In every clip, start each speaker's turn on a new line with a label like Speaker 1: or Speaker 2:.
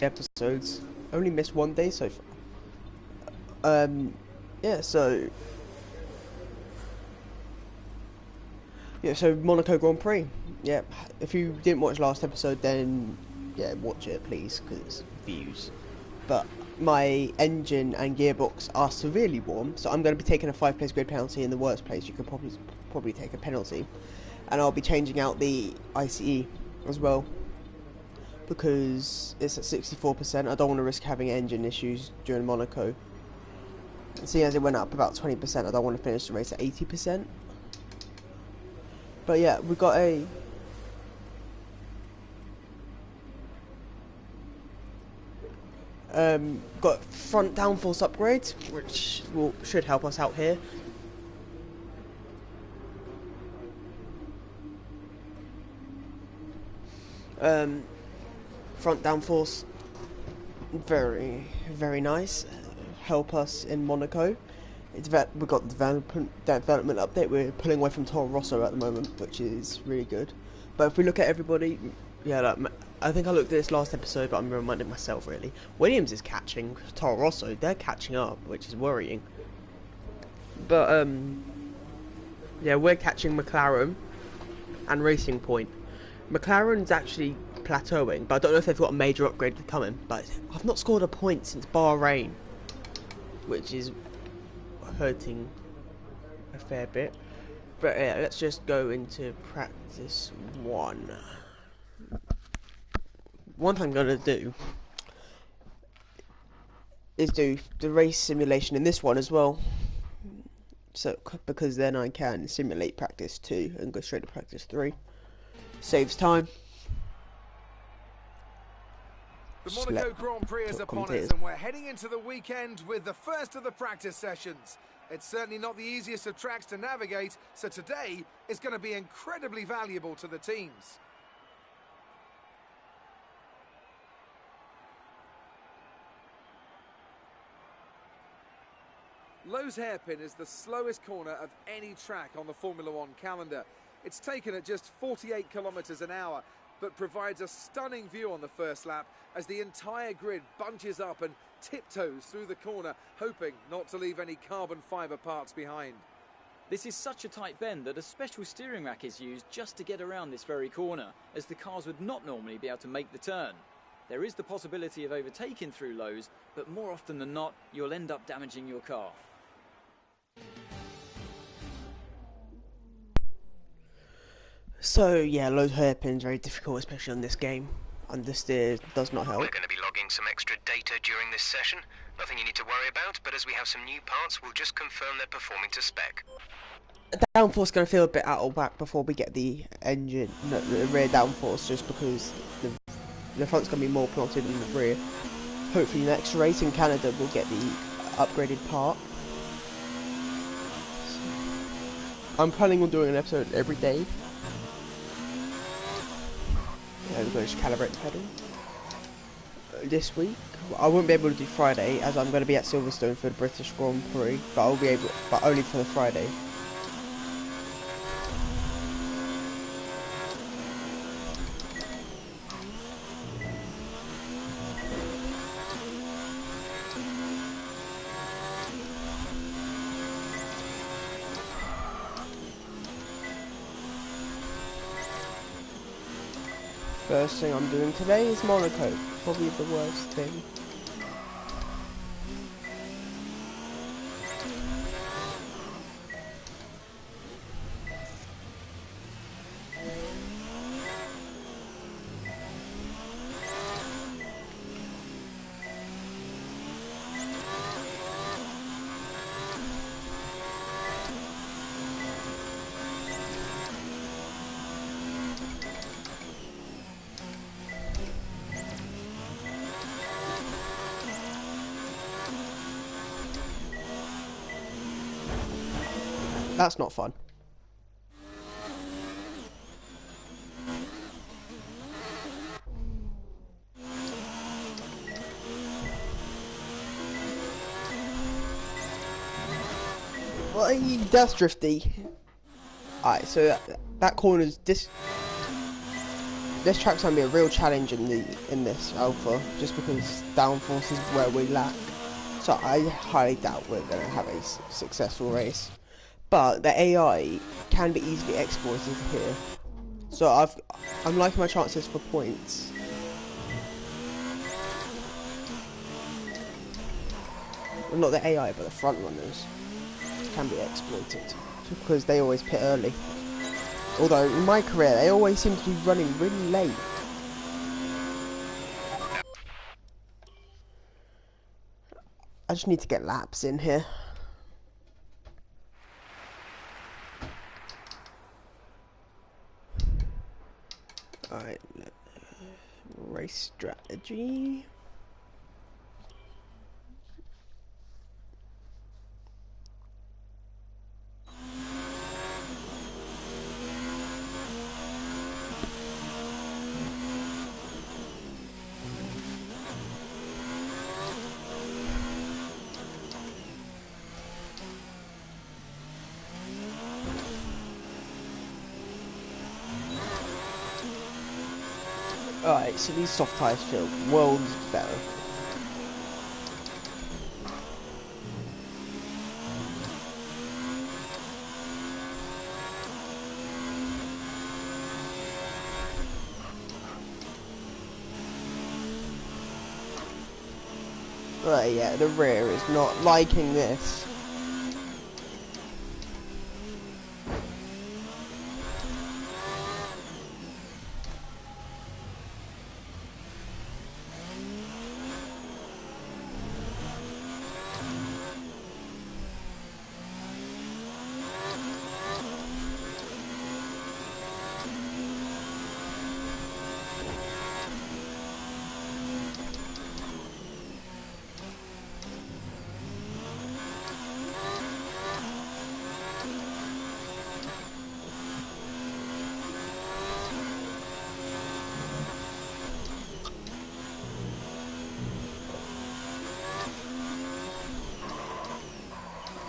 Speaker 1: episodes. Only missed one day so far. Yeah, so Monaco Grand Prix. Yeah, if you didn't watch last episode, then yeah, watch it please, because it's views. But my engine and gearbox are severely warm, so I'm going to be taking a 5 place grid penalty. In the worst place, you could probably take a penalty, and I'll be changing out the ICE as well because it's at 64%. I don't want to risk having engine issues during Monaco. Seeing as it went up about 20%, I don't want to finish the race at 80%. But yeah, we got a got front downforce upgrades, which should help us out here. Front downforce, very nice. Help us in Monaco. We got the development update. We're pulling away from Toro Rosso at the moment, which is really good. But if we look at everybody, yeah, like, I think I looked at this last episode, but I'm reminding myself really. Williams is catching Toro Rosso. They're catching up, which is worrying. But yeah, we're catching McLaren and Racing Point. McLaren's actually plateauing, but I don't know if they've got a major upgrade coming. But I've not scored a point since Bahrain, which is hurting a fair bit. But yeah, let's just go into practice one. One thing I'm going to do is do the race simulation in this one as well. So, because then I can simulate practice 2 and go straight to practice 3. Saves time.
Speaker 2: The Monaco Grand Prix is upon us, and we're heading into the weekend with the first of the practice sessions. It's certainly not the easiest of tracks to navigate, so today is going to be incredibly valuable to the teams. Lowe's Hairpin is the slowest corner of any track on the Formula One calendar. It's taken at just 48 kilometers an hour, but provides a stunning view on the first lap as the entire grid bunches up and tiptoes through the corner, hoping not to leave any carbon fibre parts behind.
Speaker 3: This is such a tight bend that a special steering rack is used just to get around this very corner, as the cars would not normally be able to make the turn. There is the possibility of overtaking through Lowe's, but more often than not, you'll end up damaging your car.
Speaker 1: So yeah, Lowe's Hairpin is very difficult, especially on this game. Understeer does not help.
Speaker 4: We're going to be logging some extra data during this session. Nothing you need to worry about, but as we have some new parts, we'll just confirm they're performing to spec.
Speaker 1: The downforce is going to feel a bit out of whack before we get the engine, no, the rear downforce, just because the front's going to be more planted than the rear. Hopefully next race in Canada we'll get the upgraded part. I'm planning on doing an episode every day. Yeah, we're going to just calibrate the pedal. This week, I won't be able to do Friday as I'm going to be at Silverstone for the British Grand Prix, but I'll be able, but only for the Friday. First thing I'm doing today is Monaco, probably the worst thing. That's not fun. Well, that's drifty. Alright, so that corner's this track's gonna be a real challenge in this alpha, just because downforce is where we lack. So I highly doubt we're gonna have a successful race. But the AI can be easily exploited here. So I'm liking my chances for points. Well, not the AI, but the front runners can be exploited because they always pit early. Although in my career, they always seem to be running really late. I just need to get laps in here. Alright, race strategy. Alright, so these soft tyres feel worlds better. Right, yeah, the rear is not liking this.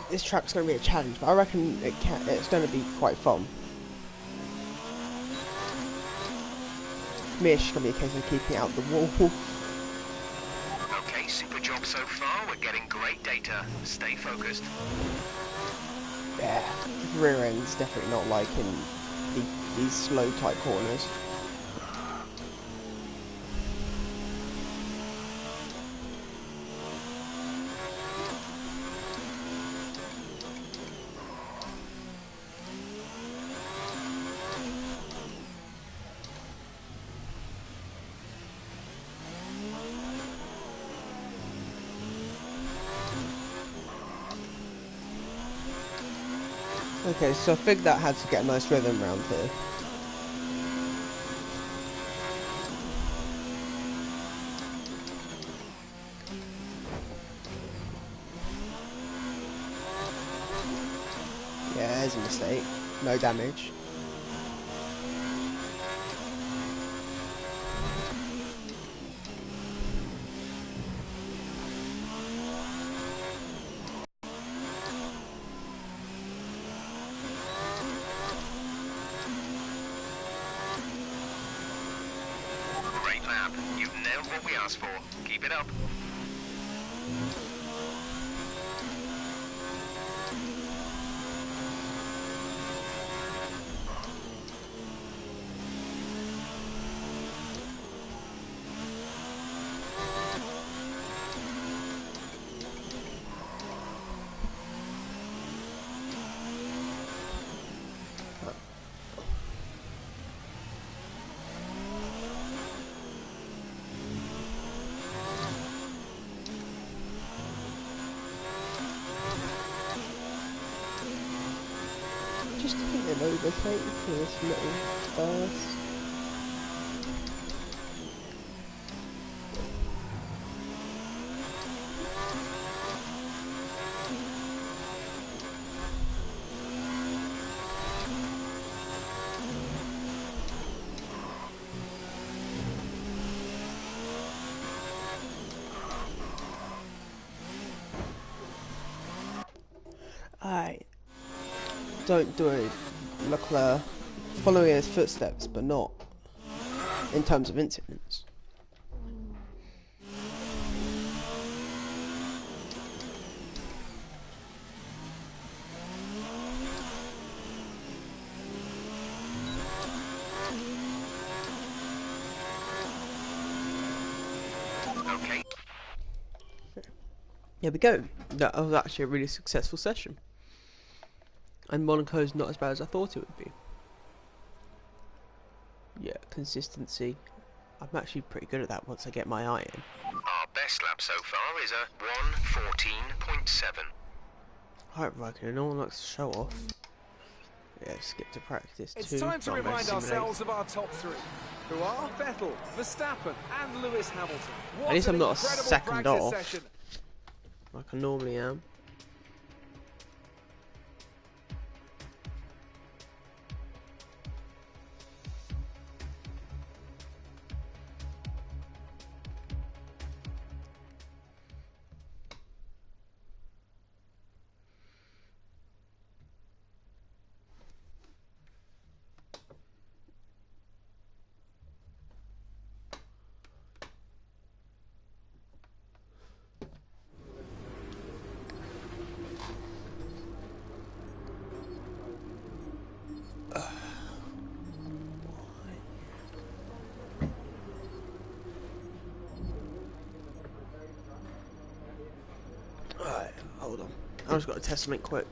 Speaker 1: This track's going to be a challenge, but I reckon it's going to be quite fun. For me, it's just going to be a case of keeping out the wall.
Speaker 4: Okay, super job so far. We're getting great data. Stay focused.
Speaker 1: Yeah, the rear end's definitely not liking these slow tight corners. Okay, so I figured that had to get a nice rhythm around here. Yeah, there's a mistake. No damage.
Speaker 4: Great lap. You've nailed what we asked for. Keep it up.
Speaker 1: Just keep an overtake for this little burst. Alright. Don't do it, Leclerc. Following his footsteps, but not in terms of incidents.
Speaker 4: Okay.
Speaker 1: Here we go. That was actually a really successful session. And Monaco's not as bad as I thought it would be. Yeah, consistency. I'm actually pretty good at that once I get my eye in.
Speaker 4: Our best lap so far is a 1:14.7.
Speaker 1: Alright, Raikkonen, no one likes to show off. Yeah, skip to practice too.
Speaker 2: It's time to
Speaker 1: Don't
Speaker 2: remind
Speaker 1: simulate.
Speaker 2: ourselves of our top three, who are Vettel, Verstappen and Lewis Hamilton. What
Speaker 1: At least I'm
Speaker 2: an
Speaker 1: not a
Speaker 2: incredible
Speaker 1: second
Speaker 2: practice
Speaker 1: off.
Speaker 2: session.
Speaker 1: Like I normally am. Alright, hold on. I just got to test something quick.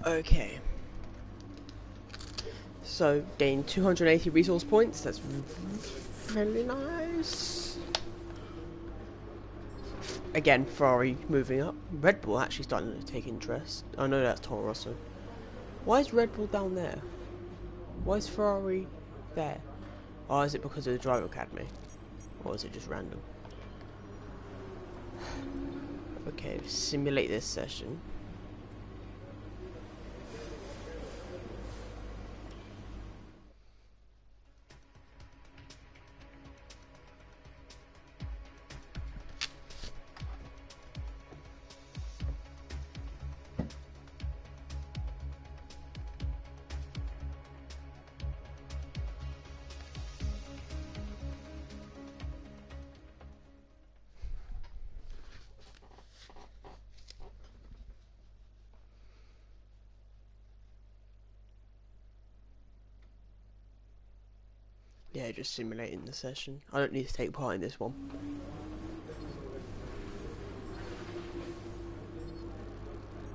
Speaker 1: Okay. So, gain 280 resource points. That's really nice. Again, Ferrari moving up. Red Bull actually starting to take interest. I know that's Toro Rosso. Why is Red Bull down there? Why is Ferrari there? Or is it because of the Driver Academy? Or is it just random? Okay, simulate this session. Yeah, just simulating the session. I don't need to take part in this one.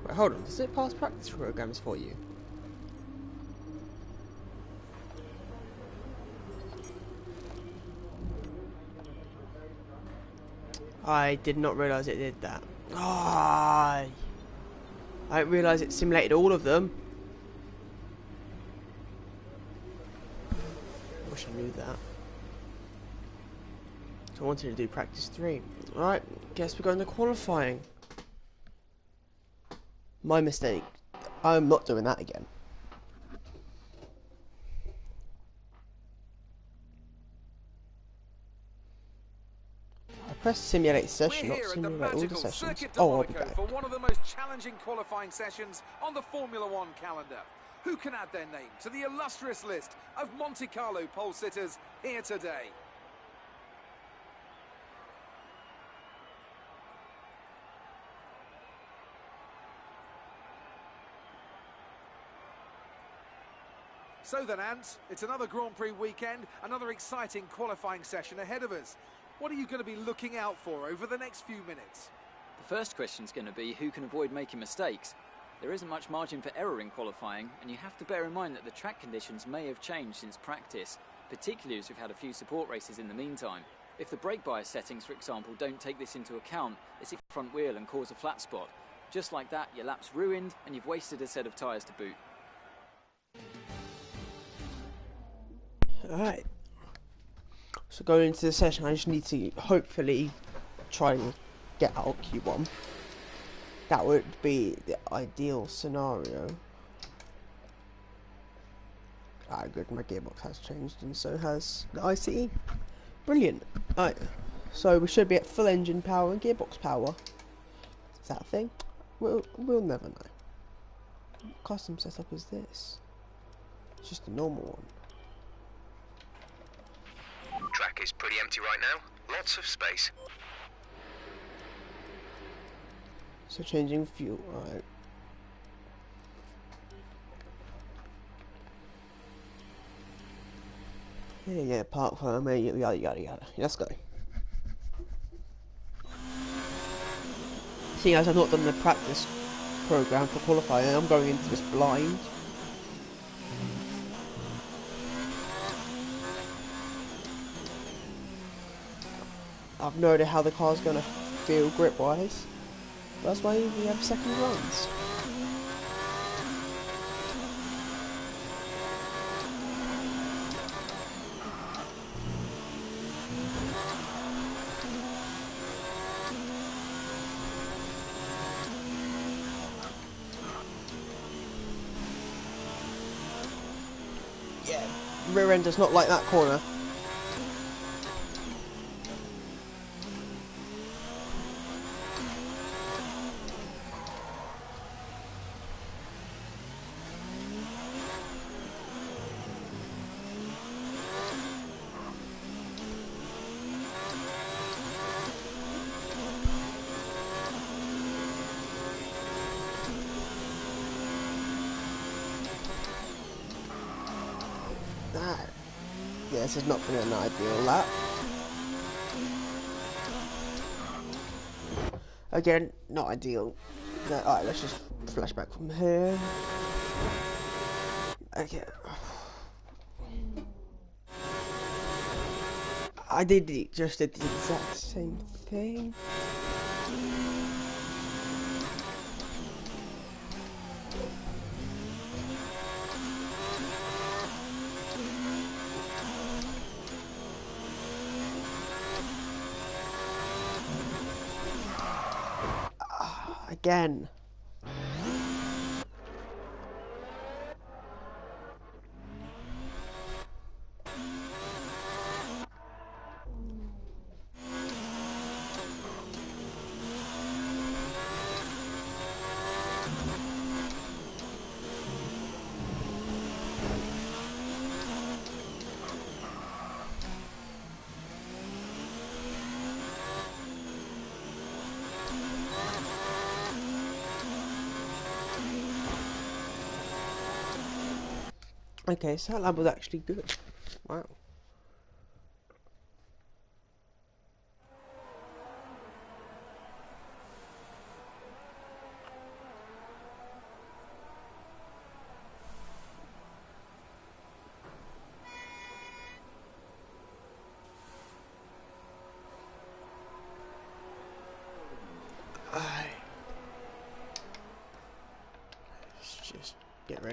Speaker 1: Wait, hold on. Does it pass practice programs for you? I did not realise it did that. Ah. I didn't realise it simulated all of them. Wish I knew that. So I wanted to do practice 3. Alright, guess we're going to qualifying. My mistake. I'm not doing that again. I pressed simulate session, not simulate all the sessions. Oh, I'll be back.
Speaker 2: For one of the most challenging qualifying sessions on the Formula One calendar. Who can add their name to the illustrious list of Monte Carlo pole sitters here today? So then, Ant, it's another Grand Prix weekend, another exciting qualifying session ahead of us. What are you going to be looking out for over the next few minutes?
Speaker 3: The first question is going to be who can avoid making mistakes. There isn't much margin for error in qualifying, and you have to bear in mind that the track conditions may have changed since practice, particularly as we've had a few support races in the meantime. If the brake bias settings, for example, don't take this into account, it's a front wheel and cause a flat spot. Just like that, your lap's ruined, and you've wasted a set of tyres to boot.
Speaker 1: Alright. So going into the session, I just need to hopefully try and get out Q1. That would be the ideal scenario. Ah, good, my gearbox has changed and so has the ICE. Brilliant. Alright, so we should be at full engine power and gearbox power. Is that a thing? We'll never know. What custom setup is this? It's just a normal one.
Speaker 4: Track is pretty empty right now. Lots of space.
Speaker 1: So changing fuel, alright. Yeah, park firm, yada yada yada. Let's go. Seeing as I've not done the practice program for qualifying, I'm going into this blind. I've no idea how the car's gonna feel grip wise. That's why we have second runs. Yeah, rear end does not like that corner. Yeah, this has not been an ideal lap. Again, not ideal. No, alright, let's just flash back from here. Okay. I just did the exact same thing. Again. Okay, so that lab was actually good. Wow.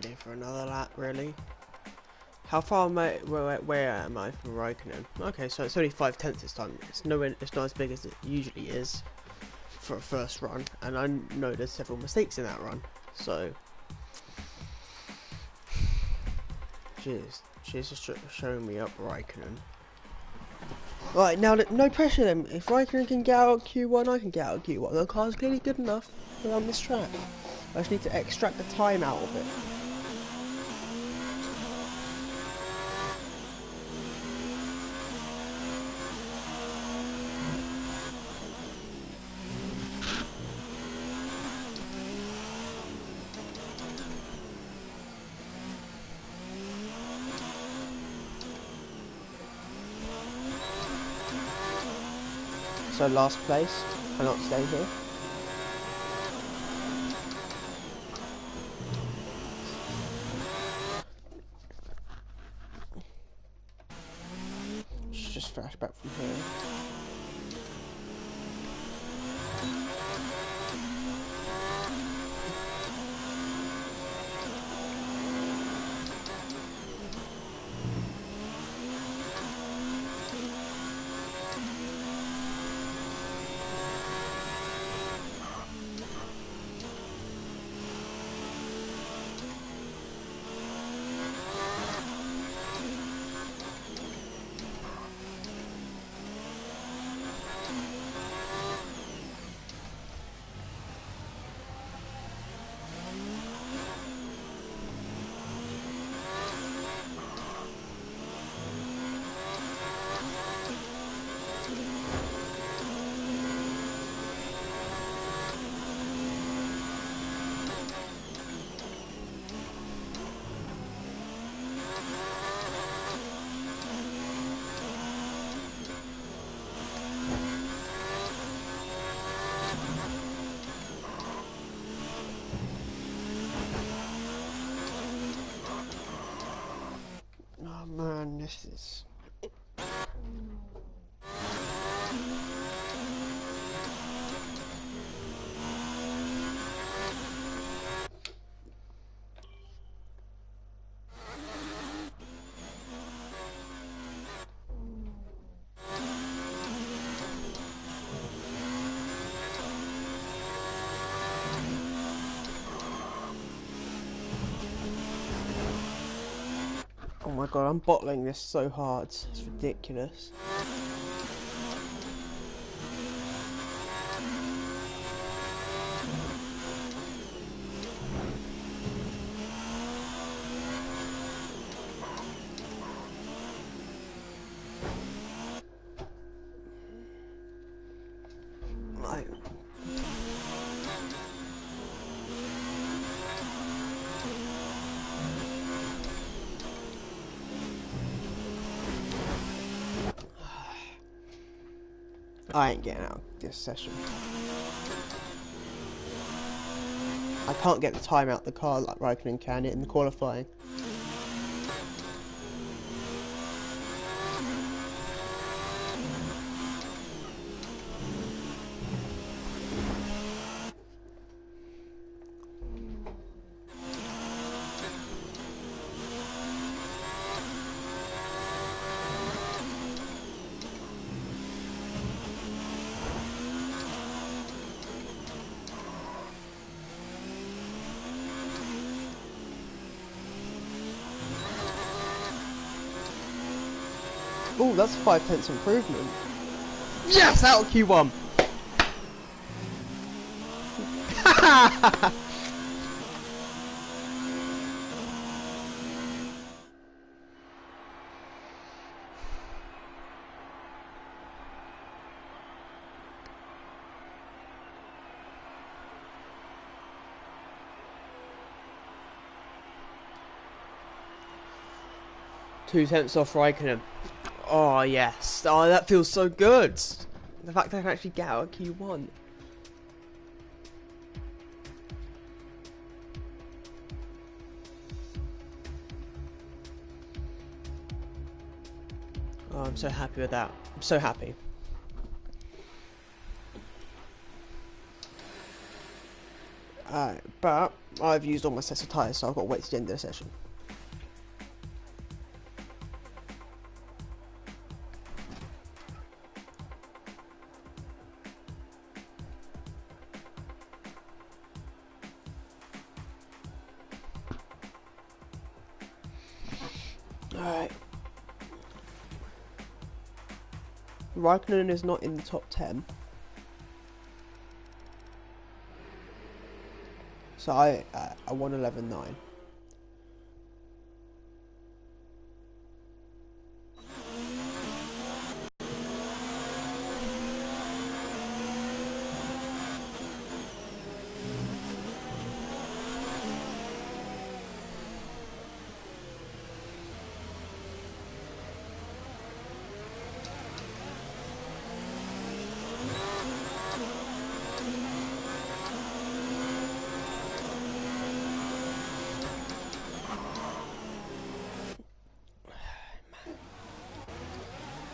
Speaker 1: ready for another lap, really. How far where am I from Raikkonen? Okay, so it's only 5/10 this time. It's it's not as big as it usually is for a first run, and I know there's several mistakes in that run. So, she's just showing me up Raikkonen. Right, now no pressure then. If Raikkonen can get out Q1, I can get out Q1. The car's clearly good enough around this track. I just need to extract the time out of it. So last place, cannot stay here. Just flashback from here. Oh man, this is... Oh my god, I'm bottling this so hard, it's ridiculous. Like... I ain't getting out of this session. I can't get the time out the car like Raikkonen can in the qualifying. Oh, that's a 5/10 improvement. Yes, out of Q1. Two-tenths off Raikkonen. Oh yes, oh that feels so good. The fact that I can actually get out of Q1. Oh, I'm so happy with that. I'm so happy. But I've used all my sets of tyres, so I've got to wait to the end of the session. Alright. Raikkonen is not in the top 10. So I won 11.9.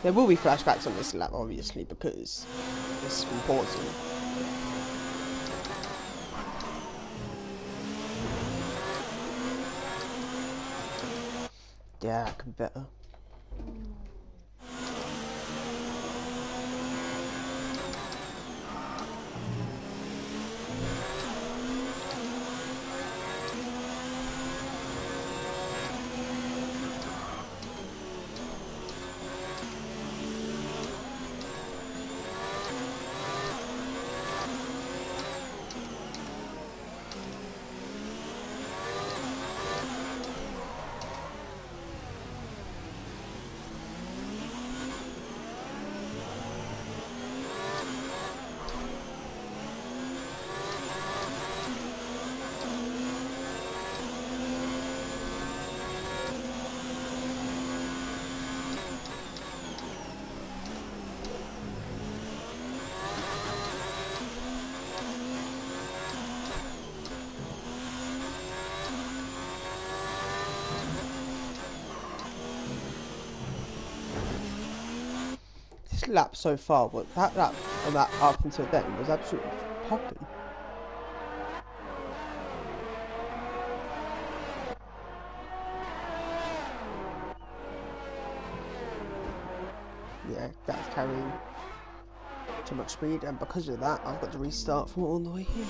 Speaker 1: There will be flashbacks on this lap, obviously, because it's important. Yeah, I can better. Lap so far, but that lap and that up until then was absolutely popping. Yeah, that's carrying too much speed, and because of that, I've got to restart from all the way here.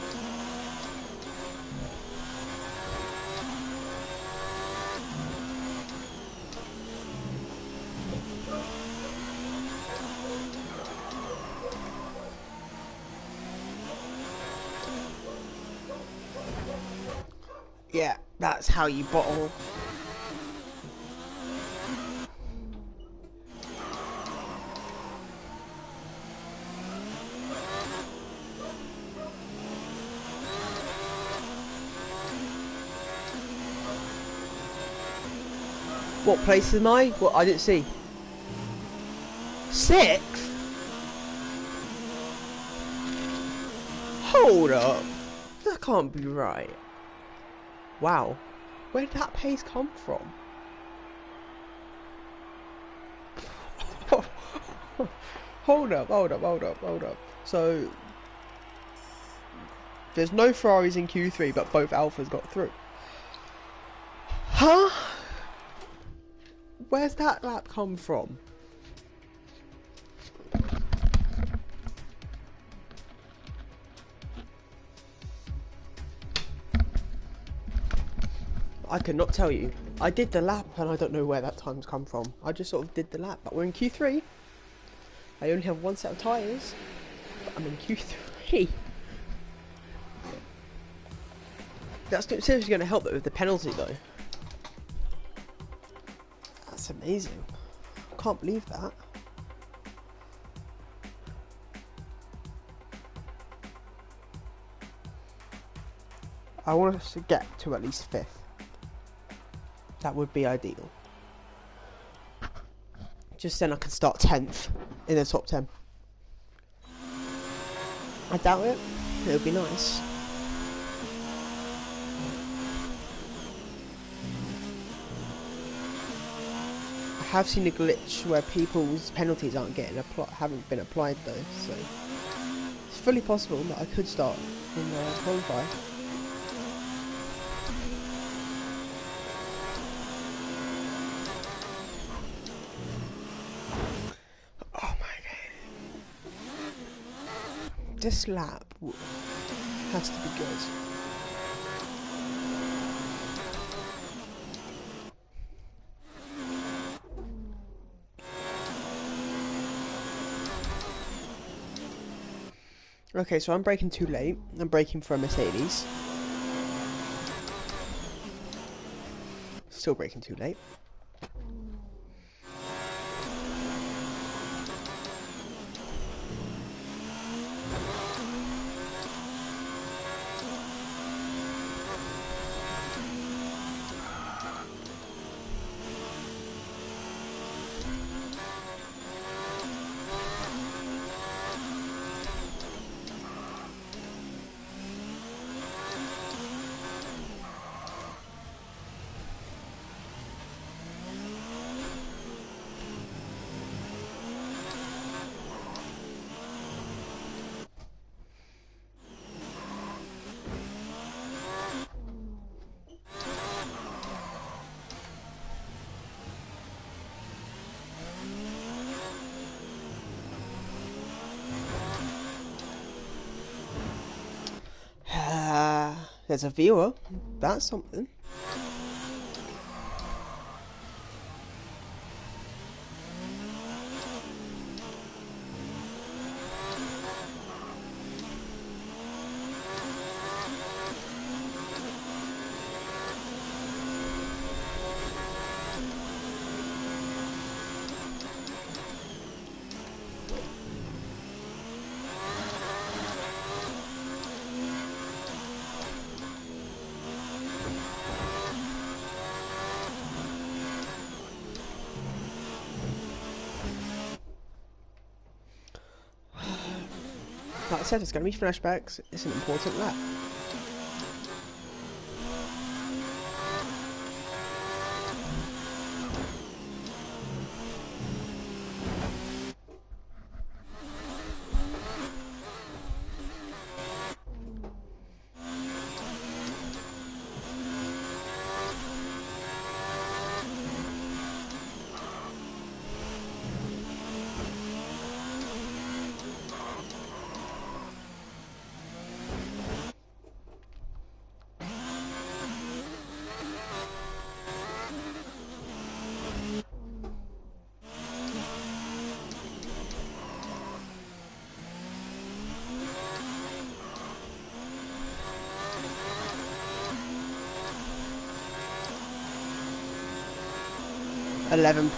Speaker 1: Yeah, that's how you bottle. What place am I? What, I didn't see. 6th? Hold up. That can't be right. Wow. Where did that pace come from? Hold up. So, there's no Ferraris in Q3, but both Alphas got through. Huh? Where's that lap come from? I could not tell you. I did the lap and I don't know where that time's come from. I just sort of did the lap. But we're in Q3. I only have one set of tyres. But I'm in Q3. That's seriously going to help with the penalty though. That's amazing. I can't believe that. I want us to get to at least 5th. That would be ideal. Just then I can start 10th in the top 10. I doubt it. It would be nice. I have seen a glitch where people's penalties aren't getting haven't been applied though, so it's fully possible that I could start in qualify. This lap has to be good. Okay, so I'm braking too late. I'm braking for a Mercedes. Still braking too late. There's a viewer. That's something. Like I said, it's going to be flashbacks. It's an important lap.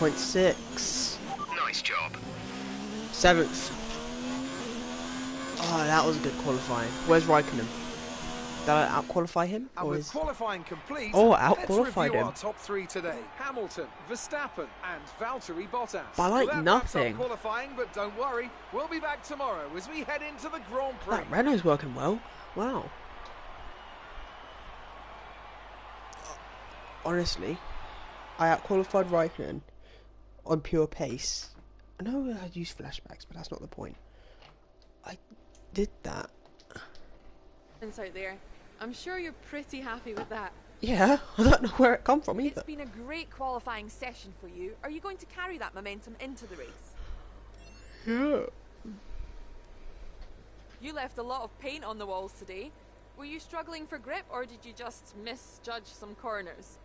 Speaker 1: .6.
Speaker 4: Nice job.
Speaker 1: 7th. Oh, that was a good qualifying. Where's Raikkonen? Did I out-qualify him?
Speaker 2: And
Speaker 1: Or
Speaker 2: with
Speaker 1: is...
Speaker 2: qualifying complete,
Speaker 1: Oh,
Speaker 2: let's
Speaker 1: out-qualified
Speaker 2: review
Speaker 1: him.
Speaker 2: our top three today. Hamilton, Verstappen and Valtteri Bottas.
Speaker 1: By like
Speaker 2: Well, that wraps up
Speaker 1: nothing.
Speaker 2: qualifying, but don't worry, we'll be back tomorrow as we head into the Grand Prix.
Speaker 1: That Renault's working well. Wow. Honestly, I out-qualified Raikkonen on pure pace. I know I'd use flashbacks, but that's not the point. I did that.
Speaker 5: Out there. I'm sure you're pretty happy with that.
Speaker 1: Yeah, I don't know where it come from
Speaker 5: It's
Speaker 1: either.
Speaker 5: been a great qualifying session for you. Are you going to carry that momentum into the race?
Speaker 1: Yeah.
Speaker 5: You left a lot of paint on the walls today. Were you struggling for grip or did you just misjudge some corners?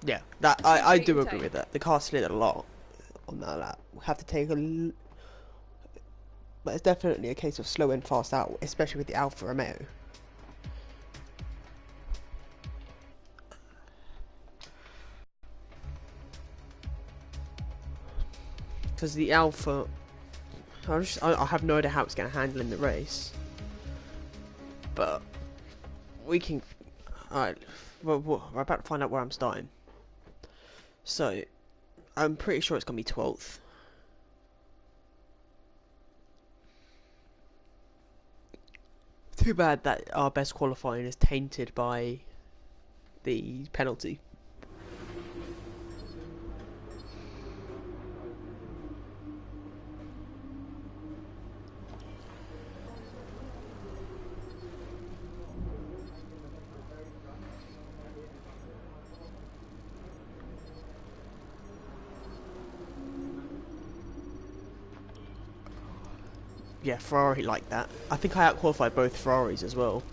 Speaker 1: Yeah, that I do
Speaker 5: your
Speaker 1: agree
Speaker 5: time.
Speaker 1: with that. The car slid a lot on that lap. We have to take a... But it's definitely a case of slow in, fast out, especially with the Alfa Romeo. Because the Alfa... I have no idea how it's going to handle in the race. But... We can... Alright, we're about to find out where I'm starting. So... I'm pretty sure it's going to be 12th. Too bad that our best qualifying is tainted by the penalty. yeah, Ferrari like that. I think I outqualified both Ferraris as well.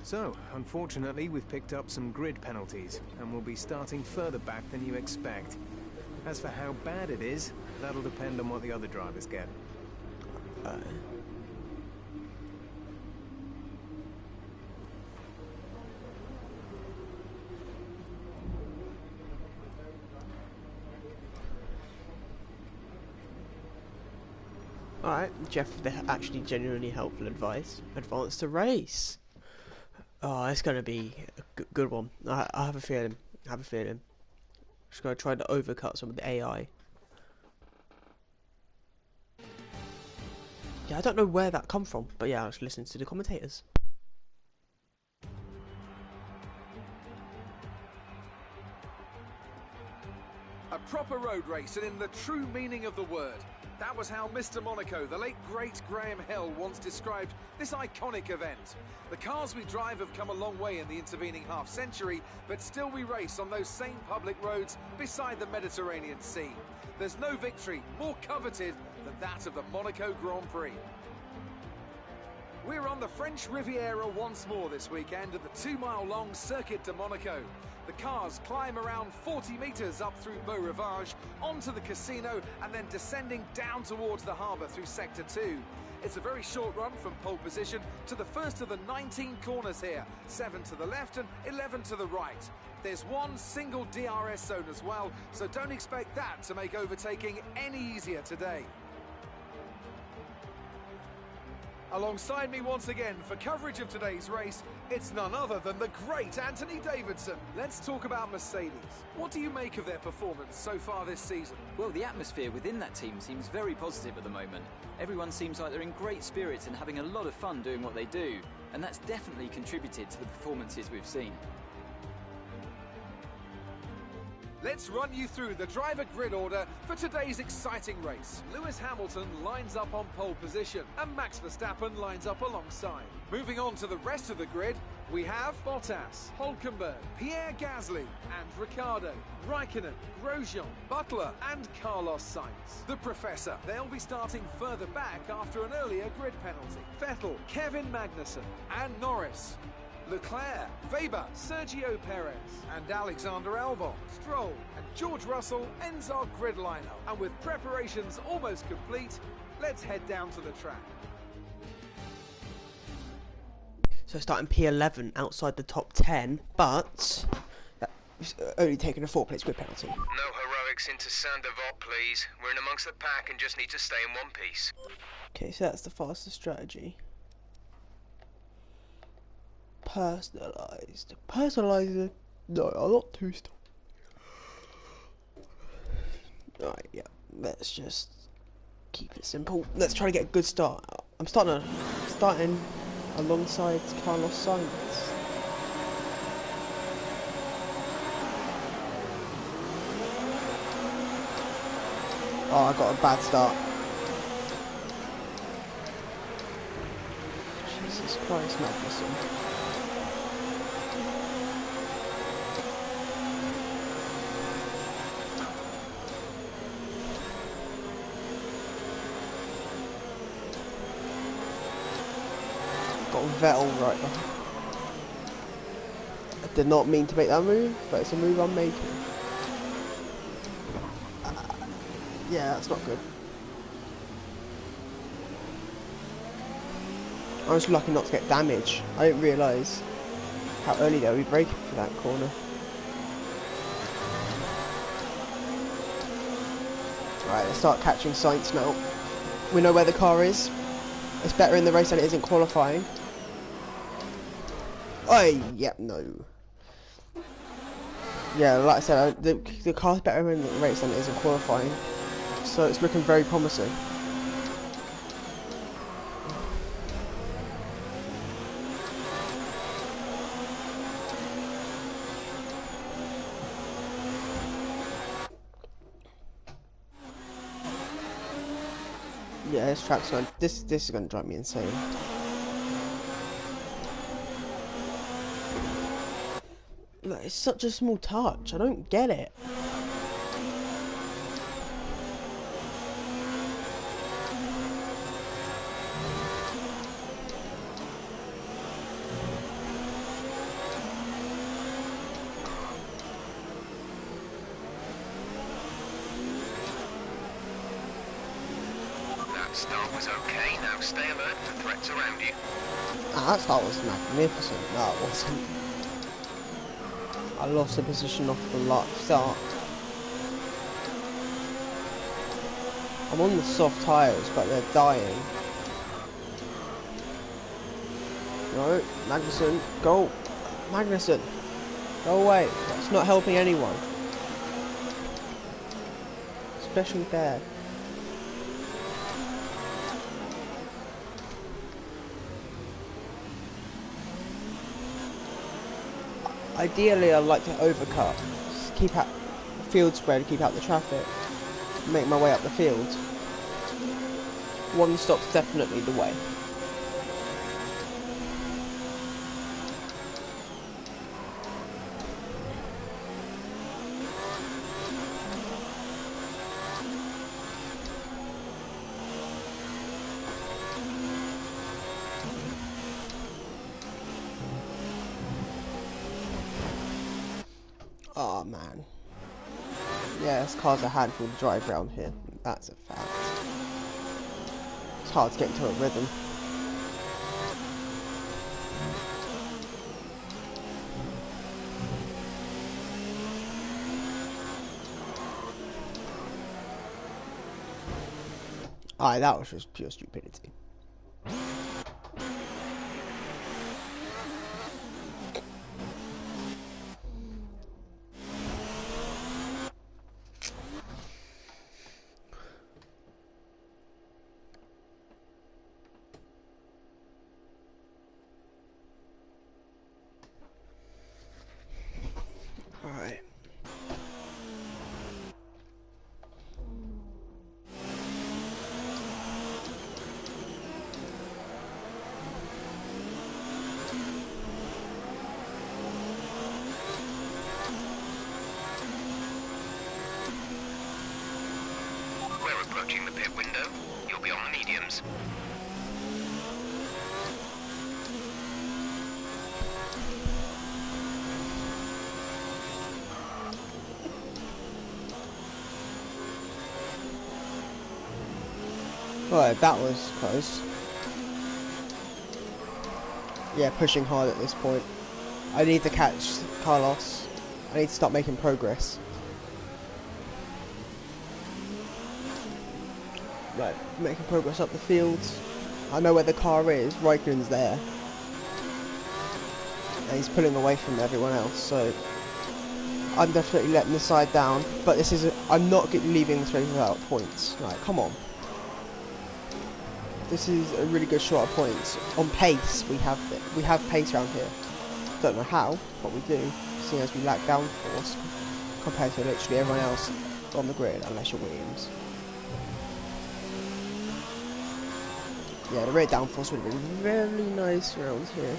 Speaker 6: So, unfortunately, we've picked up some grid penalties, and we'll be starting further back than you expect. As for how bad it is, that'll depend on what the other drivers get.
Speaker 1: Alright, Jeff, they're actually genuinely helpful advice. Advance to race. Oh, it's going to be a good one. I have a feeling. Just going to try to overcut some of the AI. Yeah, I don't know where that come from, but yeah, I was listening to the commentators.
Speaker 2: A proper road race, and in the true meaning of the word. That was how Mr. Monaco, the late great Graham Hill, once described this iconic event. The cars we drive have come a long way in the intervening half-century, but still we race on those same public roads beside the Mediterranean Sea. There's no victory more coveted than that of the Monaco Grand Prix. We're on the French Riviera once more this weekend at the 2-mile-long Circuit de Monaco. The cars climb around 40 metres up through Beau Rivage, onto the casino, and then descending down towards the harbour through Sector 2. It's a very short run from pole position to the first of the 19 corners here, 7 to the left and 11 to the right. There's one single DRS zone as well, so don't expect that to make overtaking any easier today. Alongside me once again for coverage of today's race, it's none other than the great Anthony Davidson. Let's talk about Mercedes. What do you make of their performance so far this season?
Speaker 3: Well, the atmosphere within that team seems very positive at the moment. Everyone seems like they're in great spirits and having a lot of fun doing what they do, and that's definitely contributed to the performances we've seen.
Speaker 2: Let's run you through the driver grid order for today's exciting race. Lewis Hamilton lines up on pole position and Max Verstappen lines up alongside. Moving on to the rest of the grid, we have Bottas, Hülkenberg, Pierre Gasly and Ricciardo, Raikkonen, Grosjean, Butler and Carlos Sainz. The Professor, they'll be starting further back after an earlier grid penalty. Vettel, Kevin Magnussen and Norris. Leclerc, Weber, Sergio Perez and Alexander Albon, Stroll and George Russell ends our grid lineup. And with preparations almost complete, let's head down to the track.
Speaker 1: So starting P11 outside the top 10, but only taking a 4-place grid penalty.
Speaker 4: No heroics into Saint-Devote, please. We're in amongst the pack and just need to stay in one piece.
Speaker 1: Okay, so that's the fastest strategy. Personalised. No, I'm not too stuck. Alright, yeah. Let's just keep it simple. Let's try to get a good start. I'm starting alongside Carlos Sainz. Oh, I got a bad start. Jesus Christ, Magnussen. Got Vettel right now. I did not mean to make that move, but it's a move I'm making. Yeah, that's not good. I was lucky not to get damage. I didn't realise how early they were braking for that corner. Right, let's start catching Sainz now. We know where the car is. It's better in the race than it is in qualifying. Oh, yeah, no. Yeah, like I said, the car's better in the race than it is in qualifying. So it's looking very promising. Yeah, this track's going. This is going to drive me insane. Like, it's such a small touch. I don't get it.
Speaker 4: Start was okay, now stay alert for threats around you.
Speaker 1: Ah, that start was magnificent. No, it wasn't. I lost the position off the start. I'm on the soft tyres, but they're dying. No, Magnussen, go! Magnussen, go away. That's not helping anyone. Especially there. Ideally, I'd like to overcut, just keep out field spread, keep out the traffic, make my way up the field. One stop's definitely the way. Oh man. Yeah, this car's a handful to drive around here. That's a fact. It's hard to get into a rhythm. Alright, that was just pure stupidity. Alright.
Speaker 4: We're approaching the pit window. You'll be on the mediums.
Speaker 1: Alright, that was close. Yeah, pushing hard at this point. I need to catch Carlos. I need to start making progress. Right, making progress up the field. I know where the car is. Raikkonen's there. And he's pulling away from everyone else, so I'm definitely letting the side down. But this is I'm not leaving this race without points. Right, come on. This is a really good shot of points. On pace, we have pace around here. Don't know how, but we do, seeing as we lack downforce compared to literally everyone else on the grid, unless you're Williams. Yeah, the rate downforce would have been very nice around here.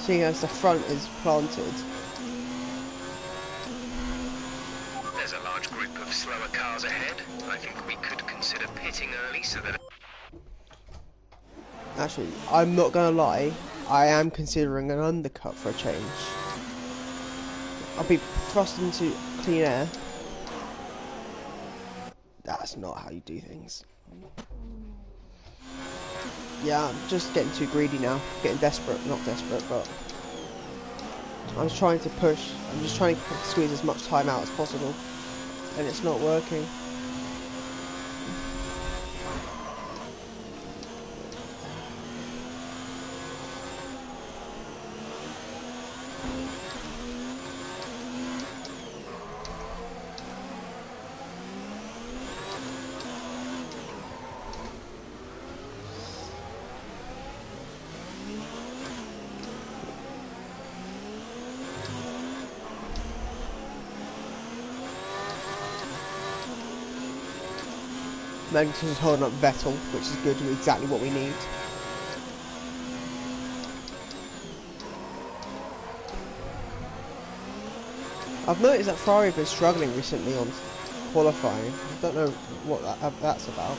Speaker 1: Seeing as the front is planted.
Speaker 4: There's a large group of slower cars ahead. I think we could consider pitting early so that...
Speaker 1: Actually, I'm not gonna lie, I am considering an undercut for a change. I'll be thrust into clean air. That's not how you do things. Yeah, I'm just getting too greedy now. Getting desperate, not desperate, but I'm trying to push. I'm just trying to squeeze as much time out as possible, and it's not working. Magnussen's holding up Vettel, which is good, exactly what we need. I've noticed that Ferrari have been struggling recently on qualifying. I don't know what that's about.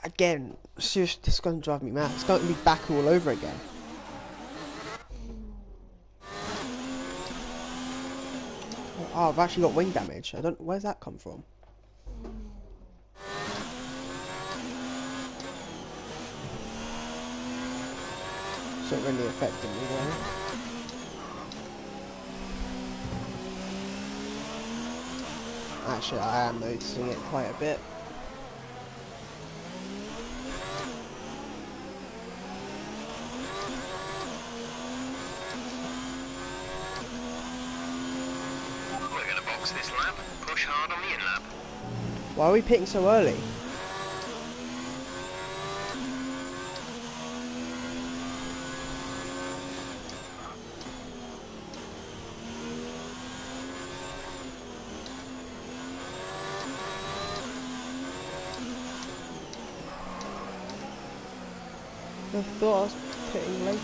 Speaker 1: Again, seriously, this is going to drive me mad. It's going to be back all over again. Oh, I've actually got wing damage. Where's that come from? It's not really affecting me though. Actually, I am noticing it quite a bit.
Speaker 4: We're going to box this lap. Push hard on the in-lap.
Speaker 1: Why are we pitting so early? I thought I was pitting later.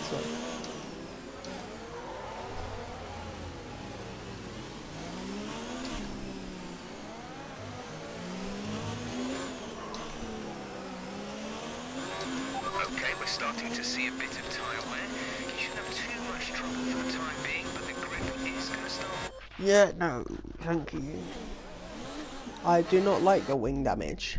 Speaker 4: Okay, we're starting to see a bit of tyre wear. You shouldn't have too much trouble for the time being, but the grip is going to start.
Speaker 1: Yeah, no, thank you. I do not like the wing damage.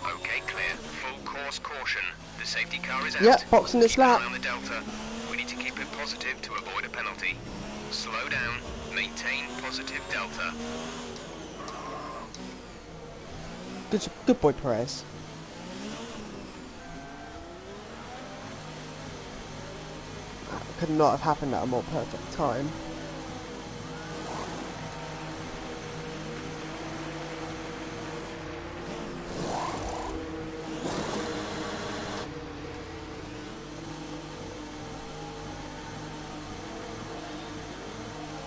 Speaker 4: Okay, clear. Full course caution. The safety car is out.
Speaker 1: Yep, boxing this
Speaker 4: Keep an eye
Speaker 1: lap.
Speaker 4: on the delta. We need to keep it positive to avoid a penalty. Slow down. Maintain positive delta.
Speaker 1: Good boy, Perez. That could not have happened at a more perfect time.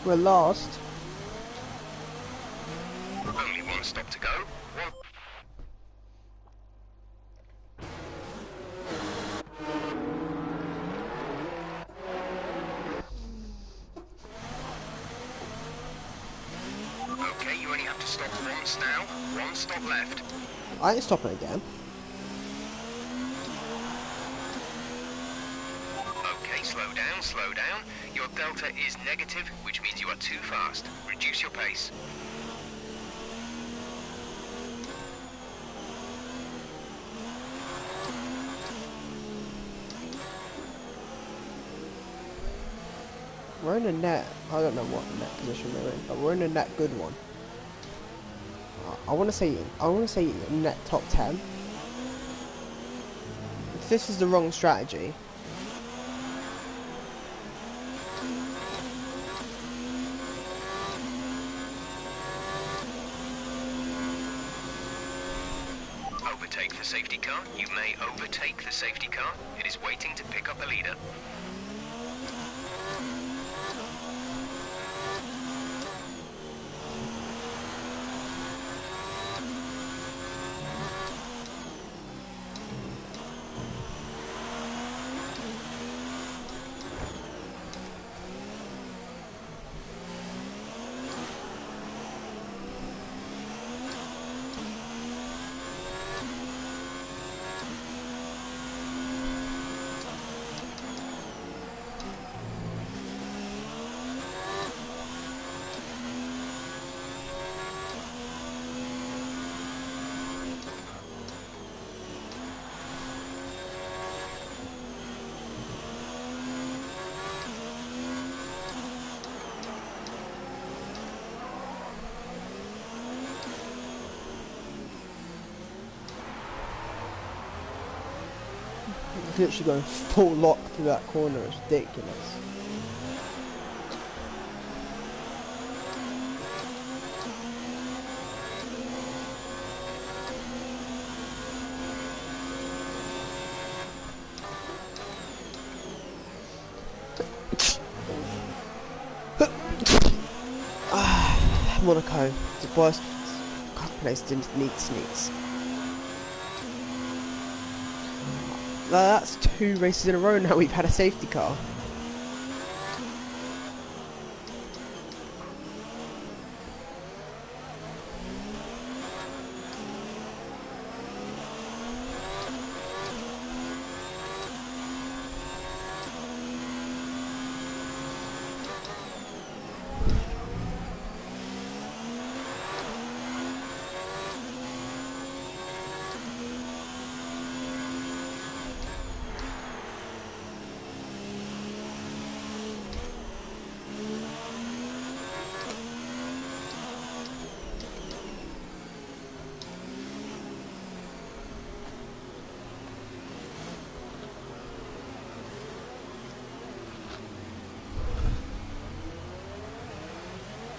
Speaker 1: We're lost.
Speaker 4: Only one stop to go. One. Okay, you only have to stop once now. One stop left.
Speaker 1: I ain't stopping again.
Speaker 4: Okay, slow down, slow down. Your delta is negative, which means you are too fast. Reduce your pace.
Speaker 1: We're in a net. I don't know what net position we're in, but we're in a net good one. I want to say net top 10. If this is the wrong strategy.
Speaker 4: Overtake the safety car. You may overtake the safety car. It is waiting to pick up a leader.
Speaker 1: It's literally going full lock through that corner. It's ridiculous. Monaco, the worst place to need sneaks. That's 2 races in a row now we've had a safety car.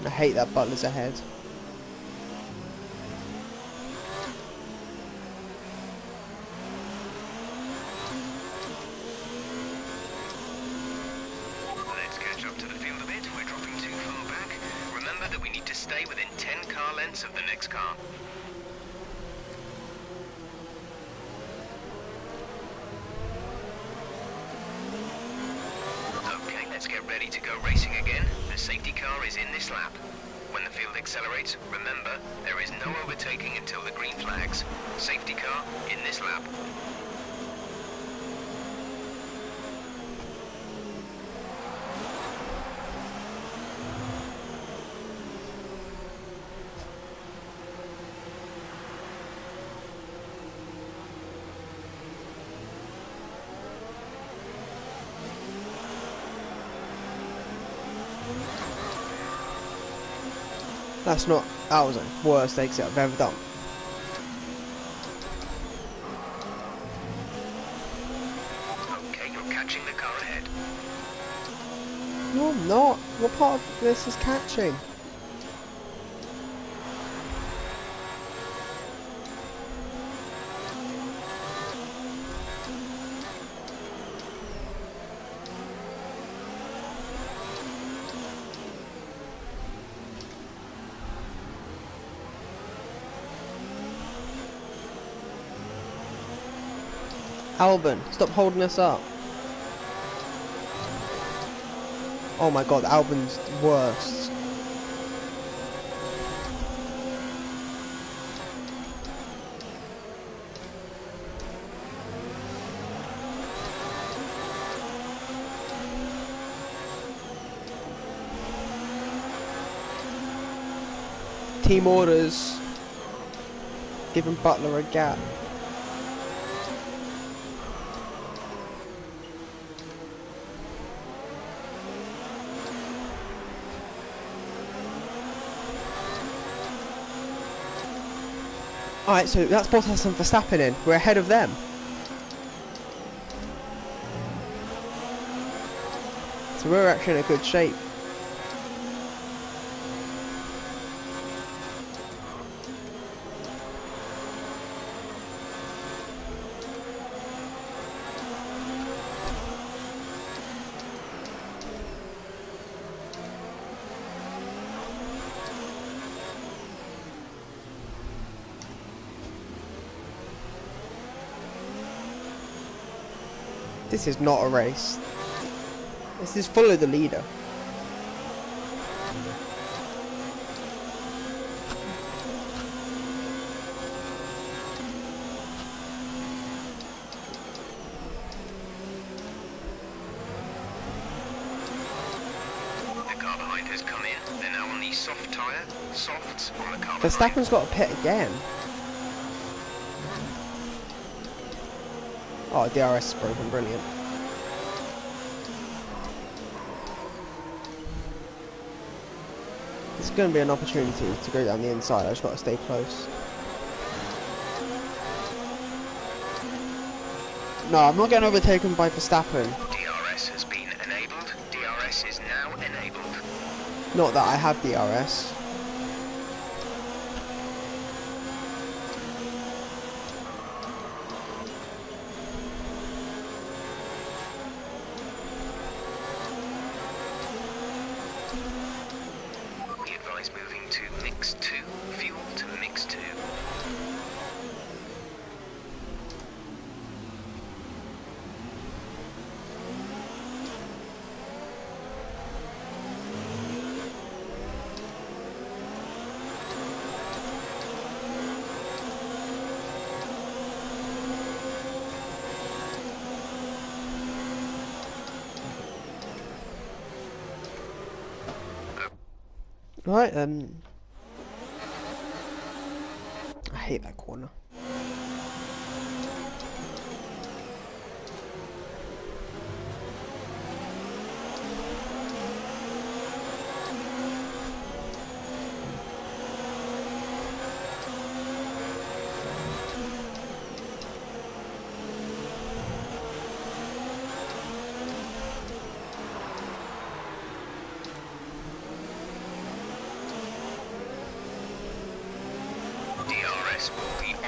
Speaker 1: I hate that Butler's ahead.
Speaker 4: Let's catch up to the field a bit. We're dropping too far back. Remember that we need to stay within 10 car lengths of the next car. Okay, let's get ready to go racing again. The safety car is in this lap. When the field accelerates, remember, there is no overtaking until the green flags. Safety car in this lap.
Speaker 1: That was the worst exit I've ever done.
Speaker 4: Okay, you're catching the car ahead.
Speaker 1: No, I'm not. What part of this is catching? Albon, stop holding us up. Oh my god, Albon's worst. Team orders. Giving Butler a gap. Alright, so that's Bottas and Verstappen in. We're ahead of them. So we're actually in a good shape. This is not a race. This is follow the leader.
Speaker 4: The car behind has come in. They're now on the soft tyre. Softs on the car behind.
Speaker 1: Verstappen's got a pit again. Oh, DRS is broken, brilliant. It's going to be an opportunity to go down the inside, I just got to stay close. No, I'm not getting overtaken by Verstappen.
Speaker 4: DRS has been enabled. DRS is now enabled.
Speaker 1: Not that I have DRS.
Speaker 4: We advise moving to mix 2. Fuel to mix 2.
Speaker 1: Right, I hate that corner.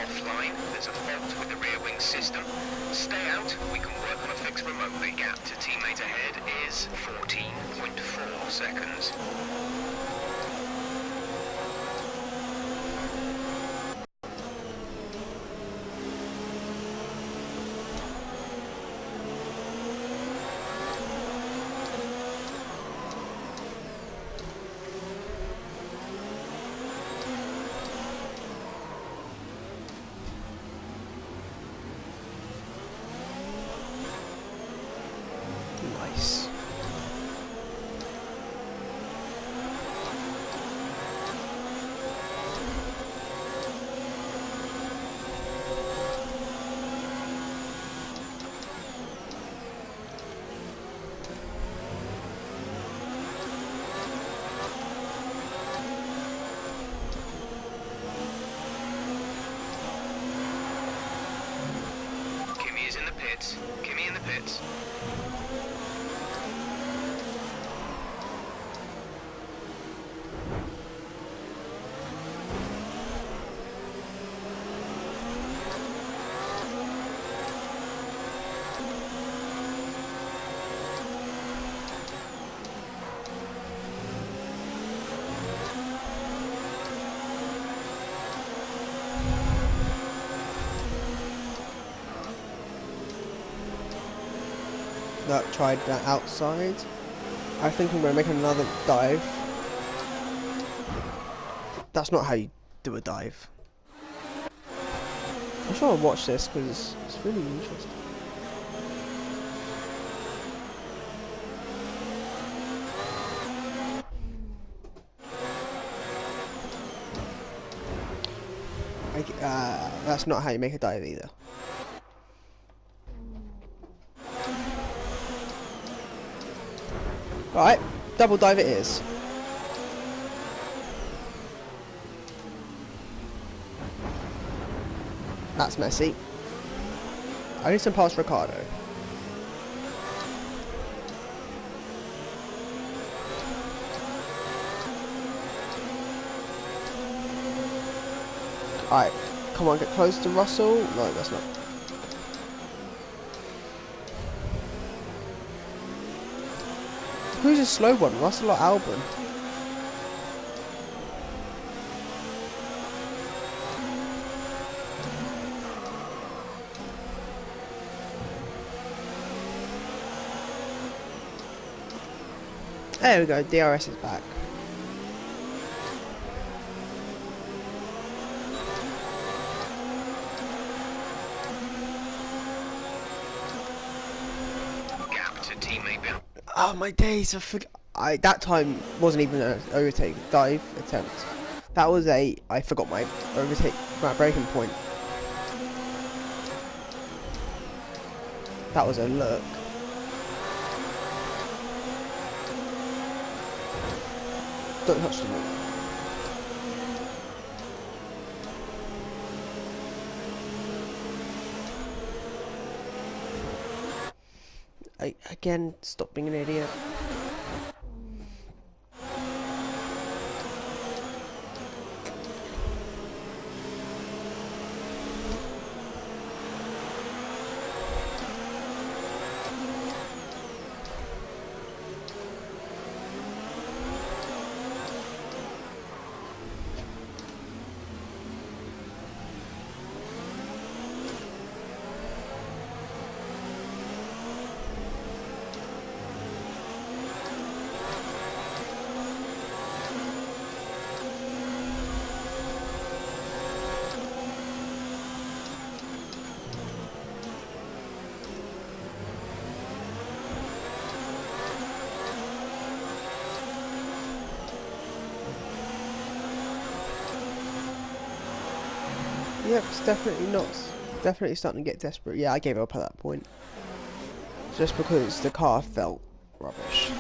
Speaker 4: offline. There's a fault with the rear wing system. Stay out. We can work on a fix remotely. Gap to teammate ahead is 14.4 seconds.
Speaker 1: Nice.
Speaker 4: Kimmy is in the pits. Kimmy in the pits.
Speaker 1: That tried that outside. I think I'm going to make another dive. That's not how you do a dive. I'm sure I'll watch this because it's really interesting. That's not how you make a dive either. Alright, double dive it is. That's messy. I need some past Ricardo. Alright, come on, get close to Russell. No, that's not. Who's a slow one, Russell or Albon? There we go, DRS is back.
Speaker 4: Gap to teammate behind.
Speaker 1: Oh my days, that time wasn't even an overtake dive attempt. That was I forgot my braking point. That was a look. Don't touch the wall. Again, stop being an idiot. Yep, it's definitely starting to get desperate. Yeah, I gave up at that point. Just because the car felt rubbish.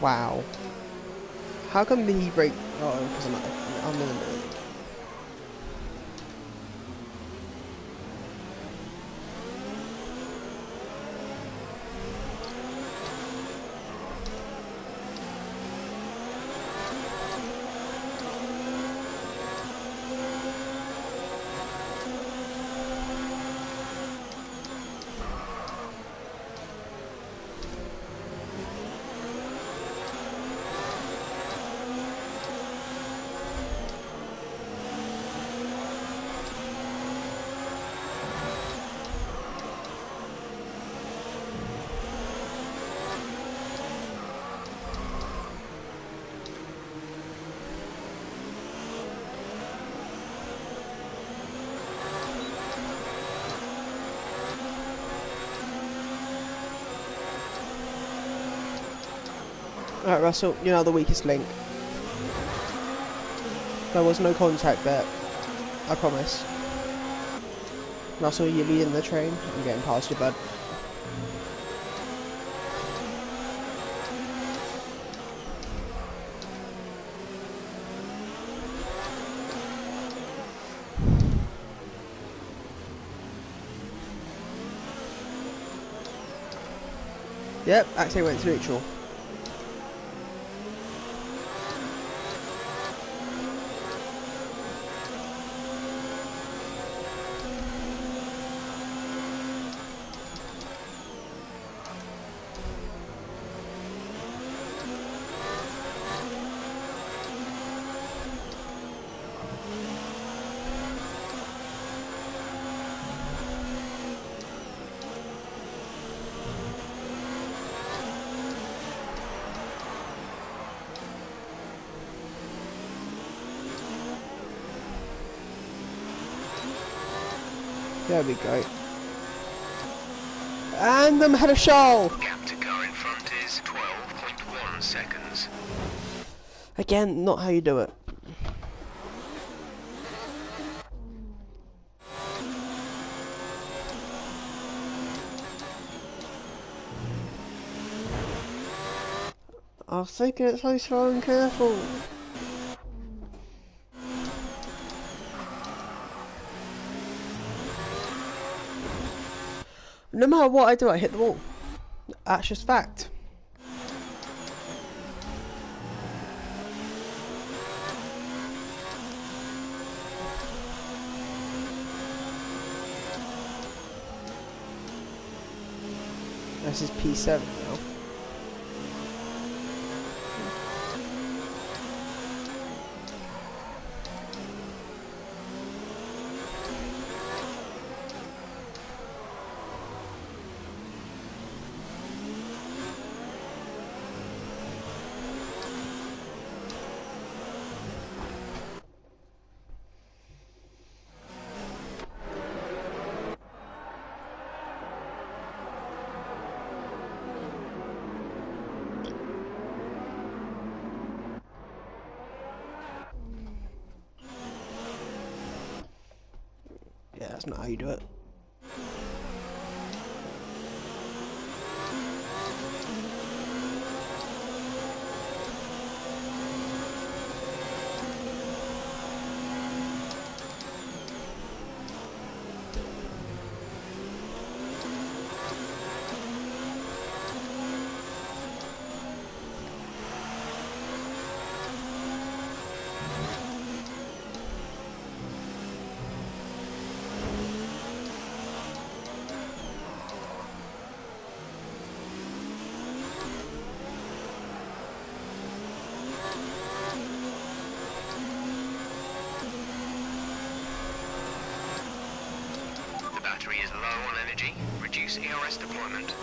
Speaker 1: Wow. How come he break? Oh, because I'm in the middle. Alright, Russell, you're now the weakest link. There was no contact there. I promise. Russell, you're leading the train. I'm getting past you, bud. Yep, actually went to neutral. There we go. And I'm ahead of Charles!
Speaker 4: Gap to car in front is 12.1 seconds.
Speaker 1: Again, not how you do it. I was thinking it's so slow and careful. No matter what I do, I hit the wall. That's just fact. This is P7 now. Yeah, that's not how you do it.
Speaker 4: Battery is low on energy. Reduce ERS deployment.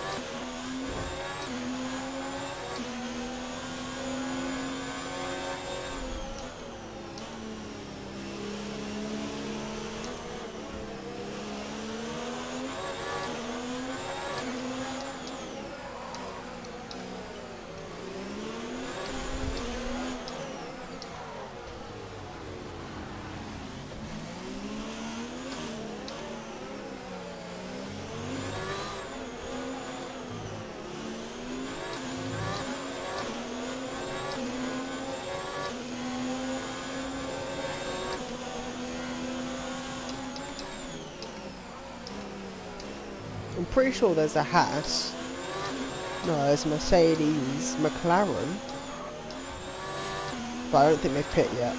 Speaker 1: pretty sure there's a Haas. No, there's a Mercedes McLaren. But I don't think they've pit yet.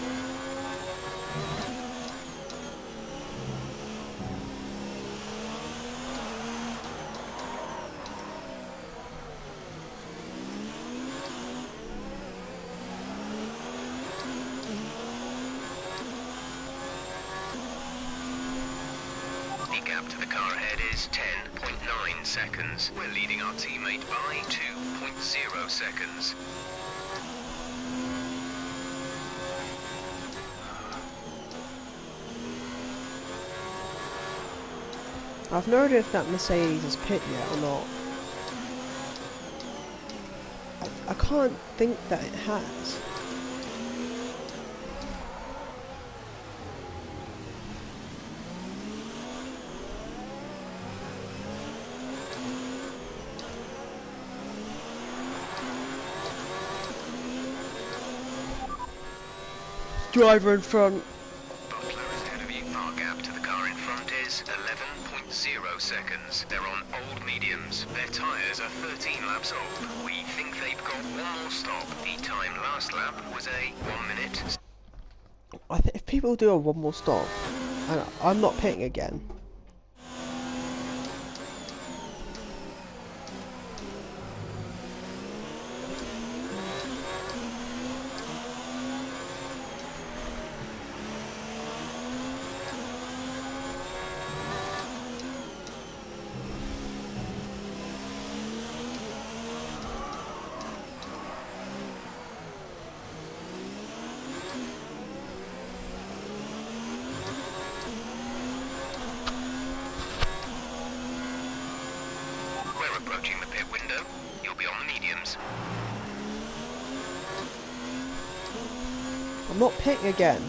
Speaker 4: The gap to the car ahead is 10.9 seconds. We're leading our teammate by 2.0 seconds.
Speaker 1: I've no idea if that Mercedes has pit yet or not. I can't think that it has. Driver in front.
Speaker 4: Butler is ahead of you. Our gap to the car in front is 11.0 seconds. They're on old mediums. Their tyres are 13 laps old. We think they've got one more stop. The time last lap was a 1 minute.
Speaker 1: I think if people do a one more stop, and I'm not pitting again.
Speaker 4: We're approaching the pit window. You'll be on the mediums.
Speaker 1: I'm not pitting again.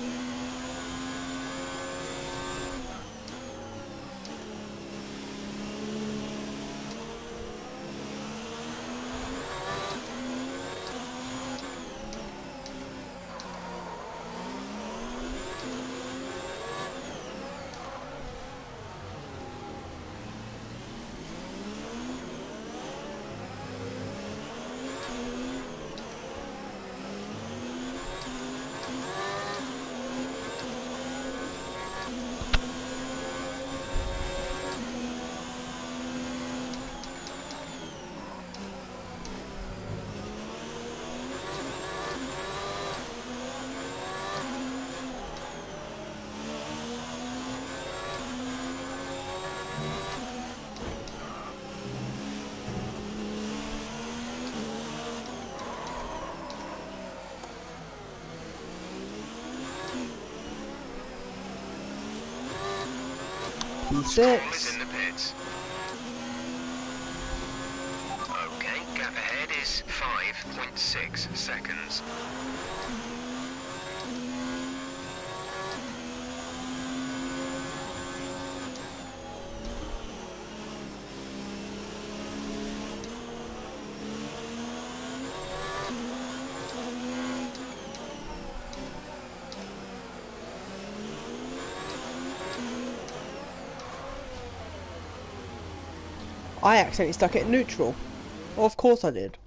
Speaker 4: Paul is
Speaker 1: P6.
Speaker 4: in the pits. Okay, gap ahead is 5.6 seconds.
Speaker 1: I accidentally stuck it in neutral. Well, of course I did.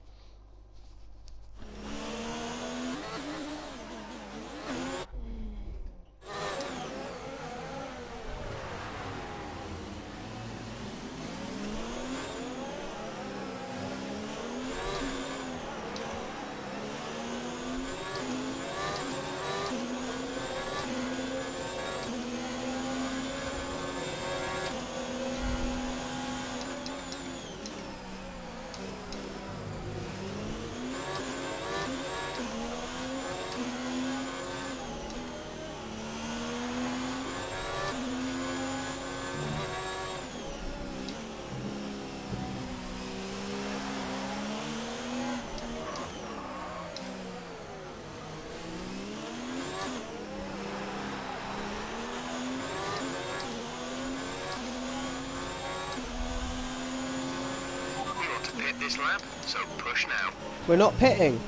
Speaker 4: Pit this lap, so push now.
Speaker 1: We're not pitting.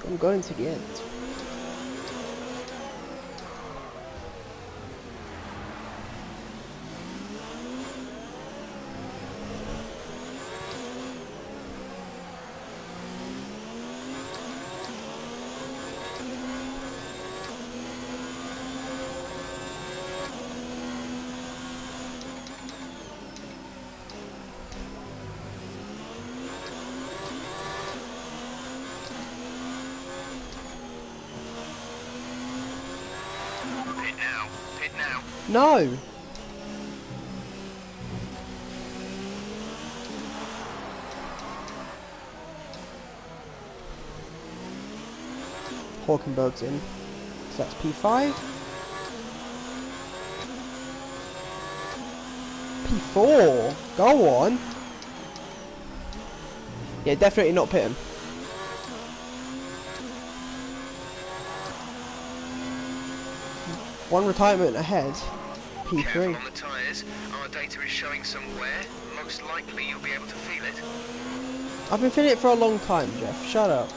Speaker 1: I'm going to the end.
Speaker 4: Pit now. Pit now.
Speaker 1: No! Hawkenberg's in. So that's P5. P4! Go on! Yeah, definitely not pitting. One retirement ahead.
Speaker 4: Careful
Speaker 1: P3.
Speaker 4: on the tyres. Our data is showing some wear. Most likely you'll be able to feel it.
Speaker 1: I've been feeling it for a long time, Jeff. Shut up.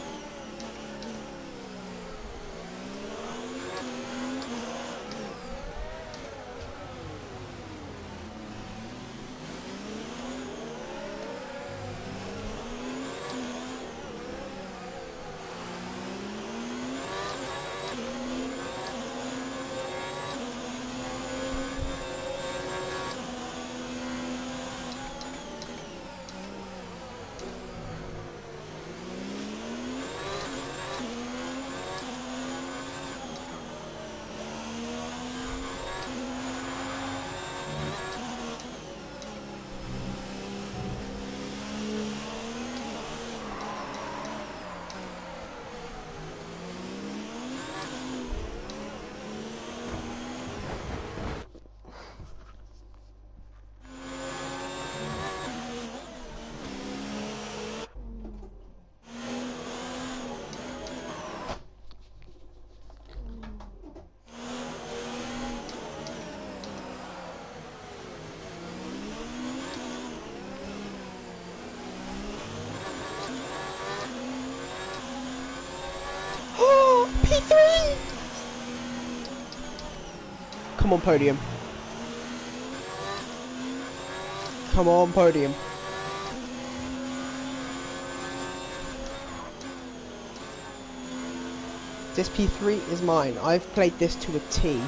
Speaker 1: P3! Come on, podium. Come on, podium. This P3 is mine. I've played this to a T.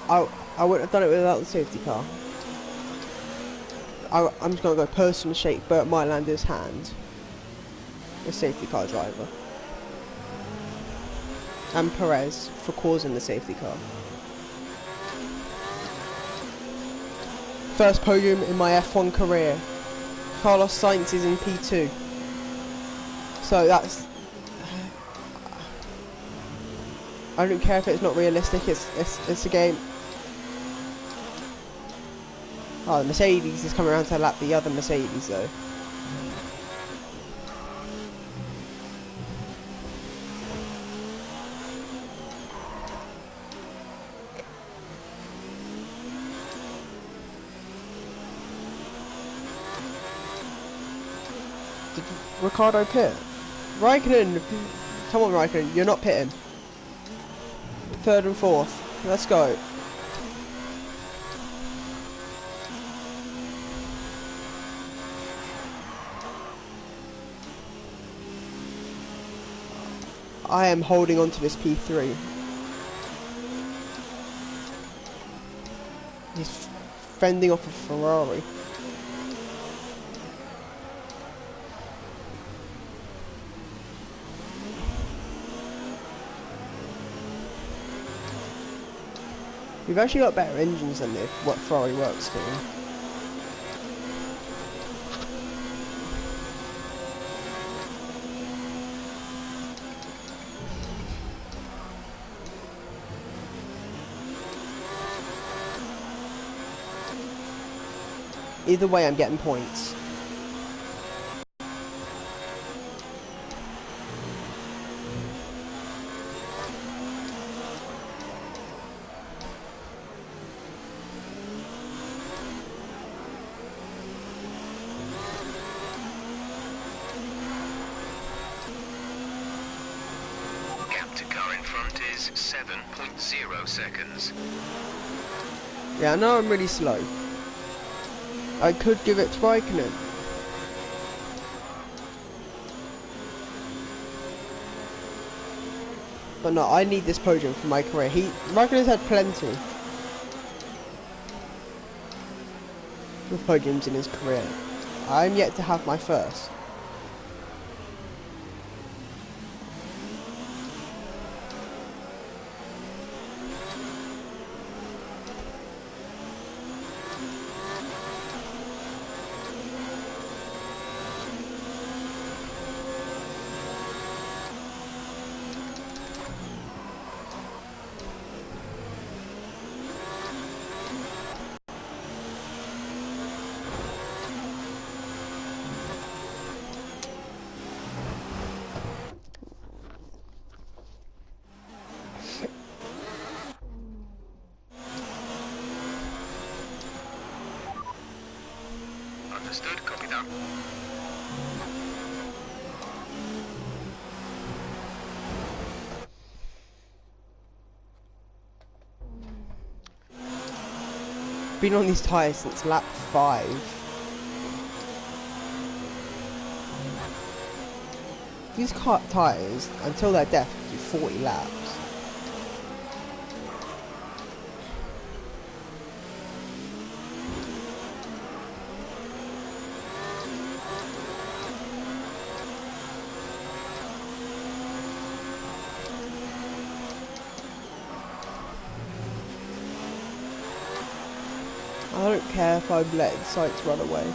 Speaker 1: I wouldn't have done it without the safety car. I'm just going to go personally shake Burt Mylander's hand. The safety car driver. And Perez for causing the safety car. First podium in my F1 career. Carlos Sainz is in P2. So that's... I don't care if it's not realistic, it's a game. Oh, the Mercedes is coming around to lap the other Mercedes though. Did Ricardo pit? Raikkonen, come on Raikkonen, you're not pitting. Third and fourth, let's go. I am holding on to this P3. He's fending off a Ferrari. We've actually got better engines than what Ferrari works to. Either way, I'm getting points.
Speaker 4: front is 7.0 seconds.
Speaker 1: Yeah, I know I'm really slow. I could give it to Raikkonen. But no, I need this podium for my career. Raikkonen's had plenty of podiums in his career. I'm yet to have my first.
Speaker 4: Understood, copy that.
Speaker 1: Been on these tyres since lap 5. These tyres, until they're deaf, do 40 laps. I don't care if I'm letting sights run away.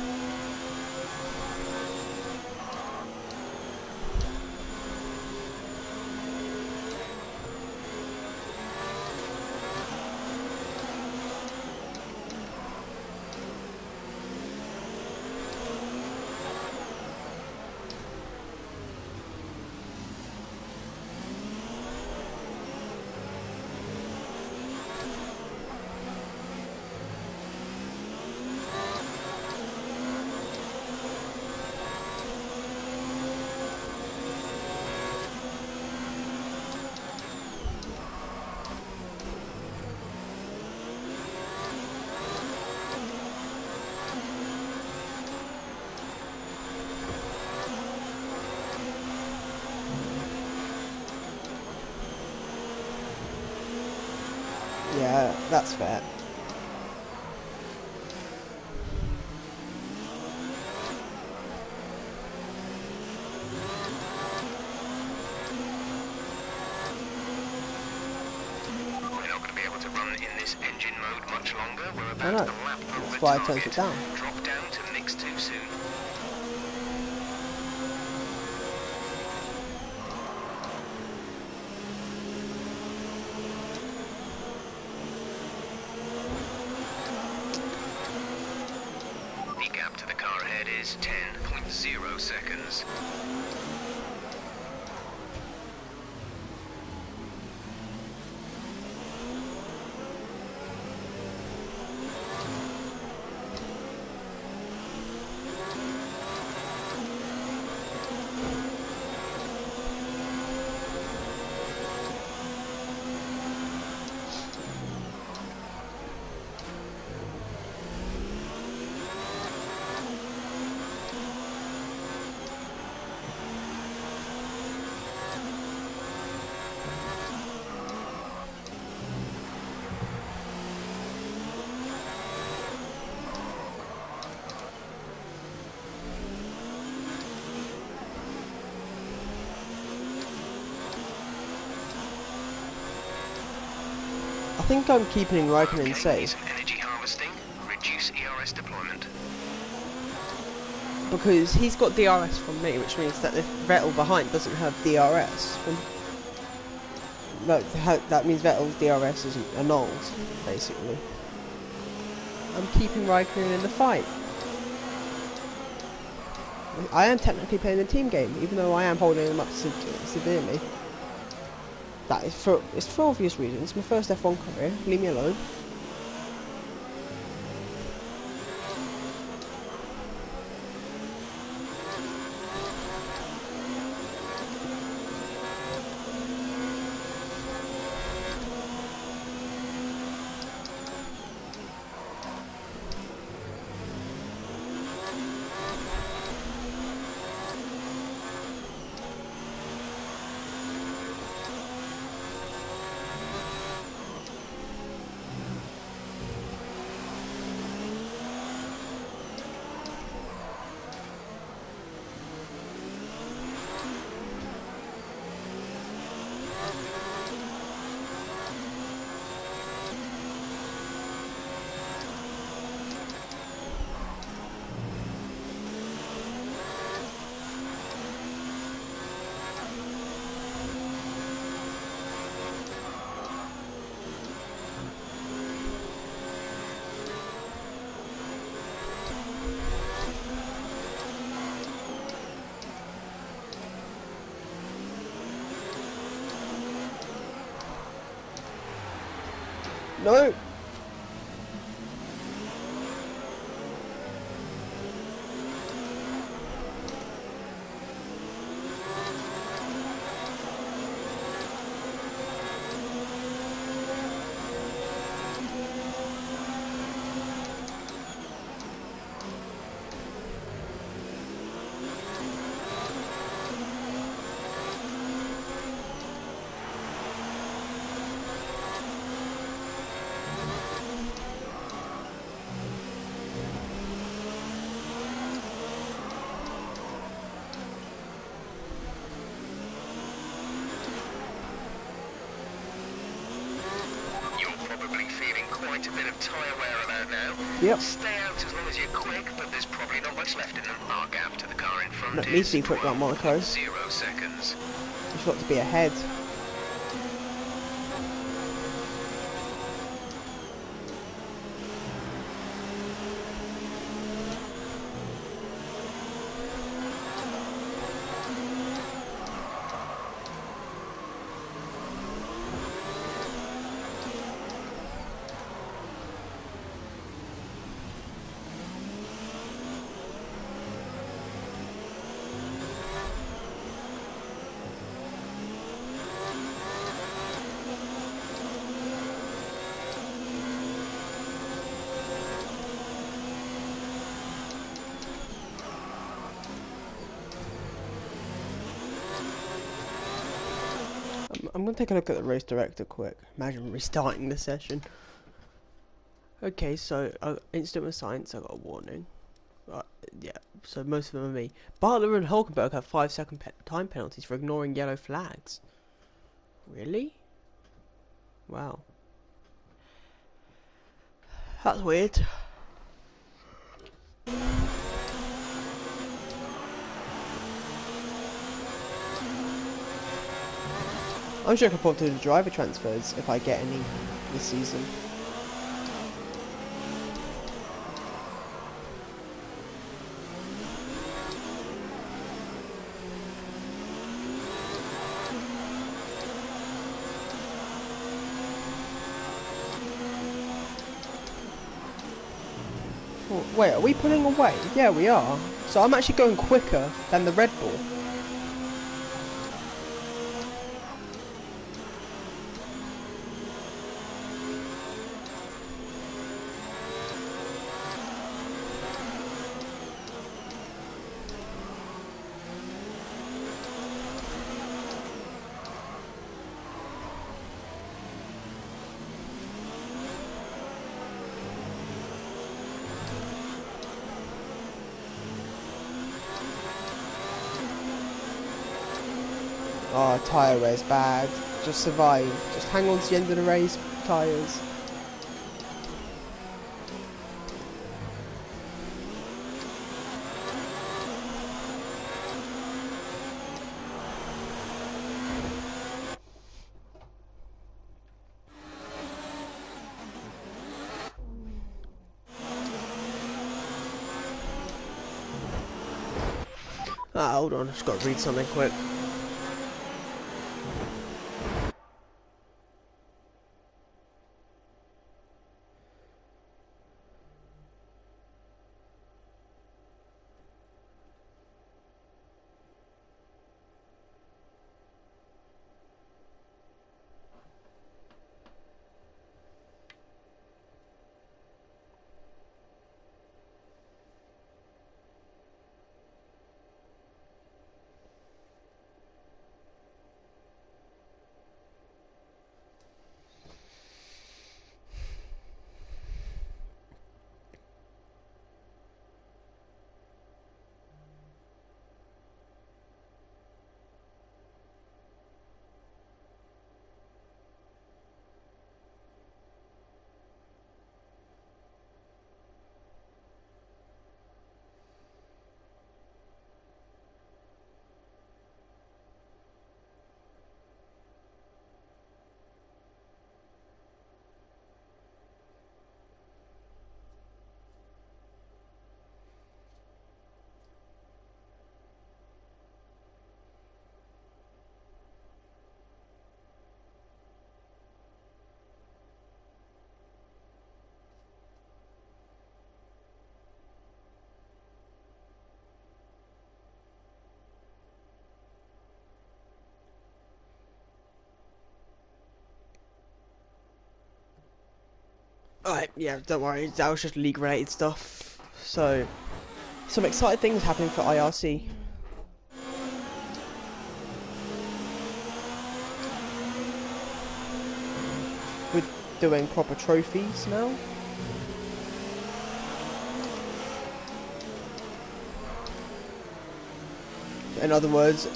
Speaker 1: Yeah, that's fair.
Speaker 4: We're not going to be able to run in this engine mode much longer. We're
Speaker 1: I
Speaker 4: about
Speaker 1: know.
Speaker 4: a lap over
Speaker 1: That's why I turned
Speaker 4: target.
Speaker 1: it down.
Speaker 4: Drop down to mix too soon. The gap to the car ahead is 10.0 seconds.
Speaker 1: I think I'm keeping Raikkonen
Speaker 4: Okay,
Speaker 1: safe
Speaker 4: some energy harvesting. Reduce ERS deployment.
Speaker 1: because he's got DRS from me, which means that if Vettel behind doesn't have DRS, that means Vettel's DRS isn't annulled, basically. I'm keeping Raikkonen in the fight. I am technically playing the team game, even though I am holding him up severely. That is it's for obvious reasons. My first F1 career. Leave me alone. No!
Speaker 4: You're probably feeling quite a bit of tyre wear about now.
Speaker 1: Yep.
Speaker 4: Stay out as long as you're quick, but there's probably not much left in them. Our gap to the car in front
Speaker 1: Let
Speaker 4: is
Speaker 1: me see quick like Monaco.
Speaker 4: 0 seconds.
Speaker 1: You've got to be ahead. I'm gonna take a look at the race director quick. Imagine restarting the session. Okay, so instant with science, I got a warning. Yeah, so most of them are me. Bartler and Hulkenberg have 5-second time penalties for ignoring yellow flags. Really? Wow. That's weird. I'm sure I can put to the driver transfers if I get any this season. Oh, wait, are we pulling away? Yeah, we are. So I'm actually going quicker than the Red Bull. Oh, tyre wear's bad. Just survive. Just hang on to the end of the race, tyres. Ah, hold on. Just got to read something quick. Alright, yeah, don't worry, that was just league related stuff. So, some exciting things happening for IRC. We're doing proper trophies now. In other words,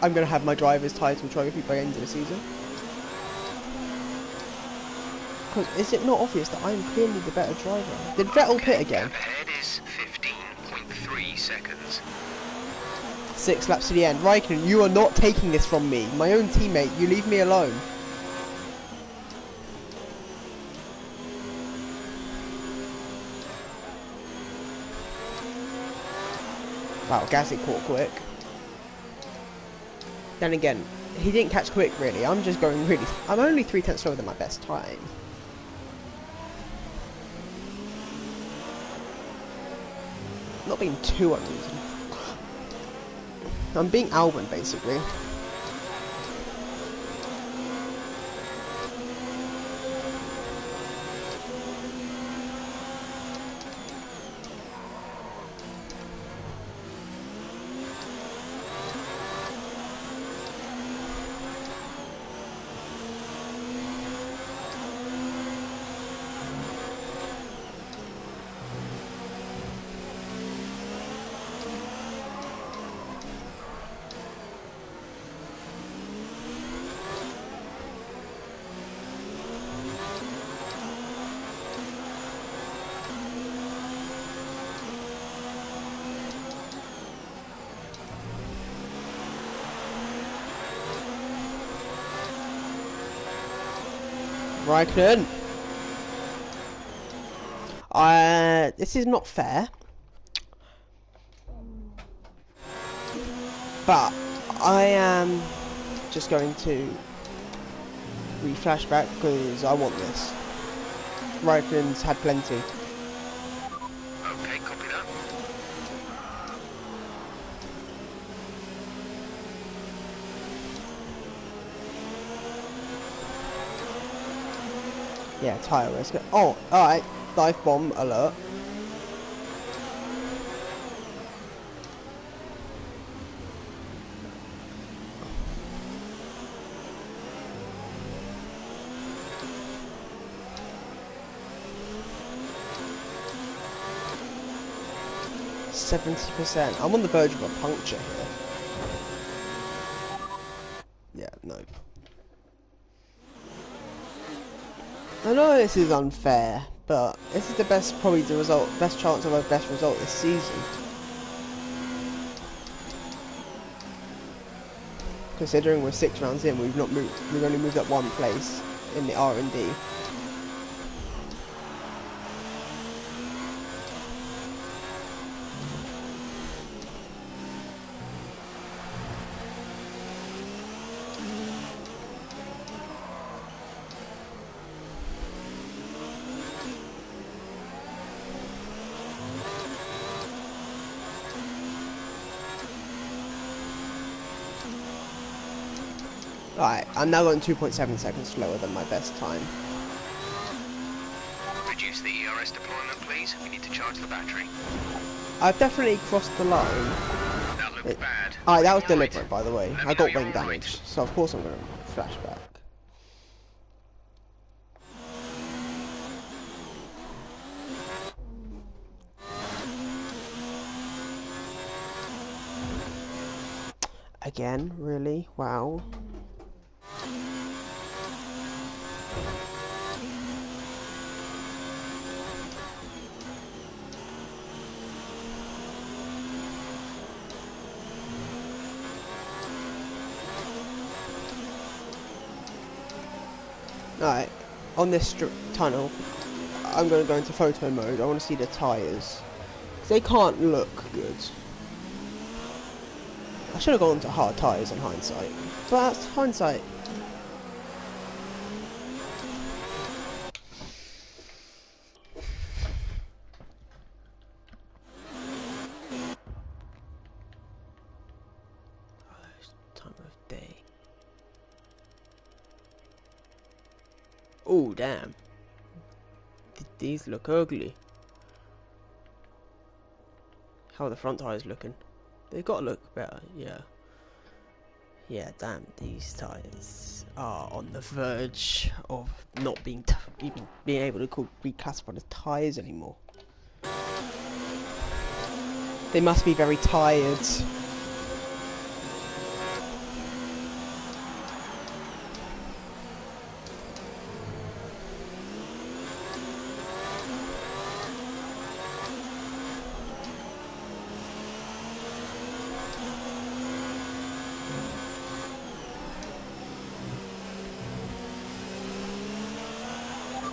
Speaker 1: I'm going to have my driver's title trophy by the end of the season. Because is it not obvious that I'm clearly the better driver? Did Vettel pit again?
Speaker 4: Gap ahead is 15.3 seconds.
Speaker 1: 6 laps to the end. Raikkonen, you are not taking this from me. My own teammate, you leave me alone. Wow, Gasly caught quick. Then again, he didn't catch quick really. I'm just going really... I'm only 3/10 slower than my best time. Not being too unreasonable. I'm being Albon, basically. Raikkonen. This is not fair. But I am just going to re-flashback because I want this. Raikkonen's had plenty.
Speaker 4: Okay, copy that.
Speaker 1: Yeah, tyre risk. Oh, alright. Dive bomb alert. %. I'm on the verge of a puncture here. Yeah, no. I know this is unfair, but this is the best, probably the best chance of our best result this season. Considering we're 6 rounds in, we've only moved up 1 place in the R&D. Alright, I'm now going 2.7 seconds slower than my best time.
Speaker 4: Reduce the ERS deployment, please. We need to charge the battery.
Speaker 1: I've definitely crossed the line.
Speaker 4: That looked bad.
Speaker 1: Alright, that was
Speaker 4: You're right.
Speaker 1: deliberate, by the way.
Speaker 4: Let
Speaker 1: I
Speaker 4: me
Speaker 1: got
Speaker 4: know
Speaker 1: wing
Speaker 4: you're
Speaker 1: damage,
Speaker 4: right.
Speaker 1: so of course I'm going to flash back. Again, really? Wow. Alright, on this tunnel, I'm going to go into photo mode. I want to see the tyres. They can't look good. I should have gone to hard tyres in hindsight, but that's hindsight. Time of day. Oh damn! these look ugly. How are the front tyres looking? They've got to look better, yeah. Yeah, damn, these tyres are on the verge of not being even being able to be classified as tyres anymore. They must be very tired.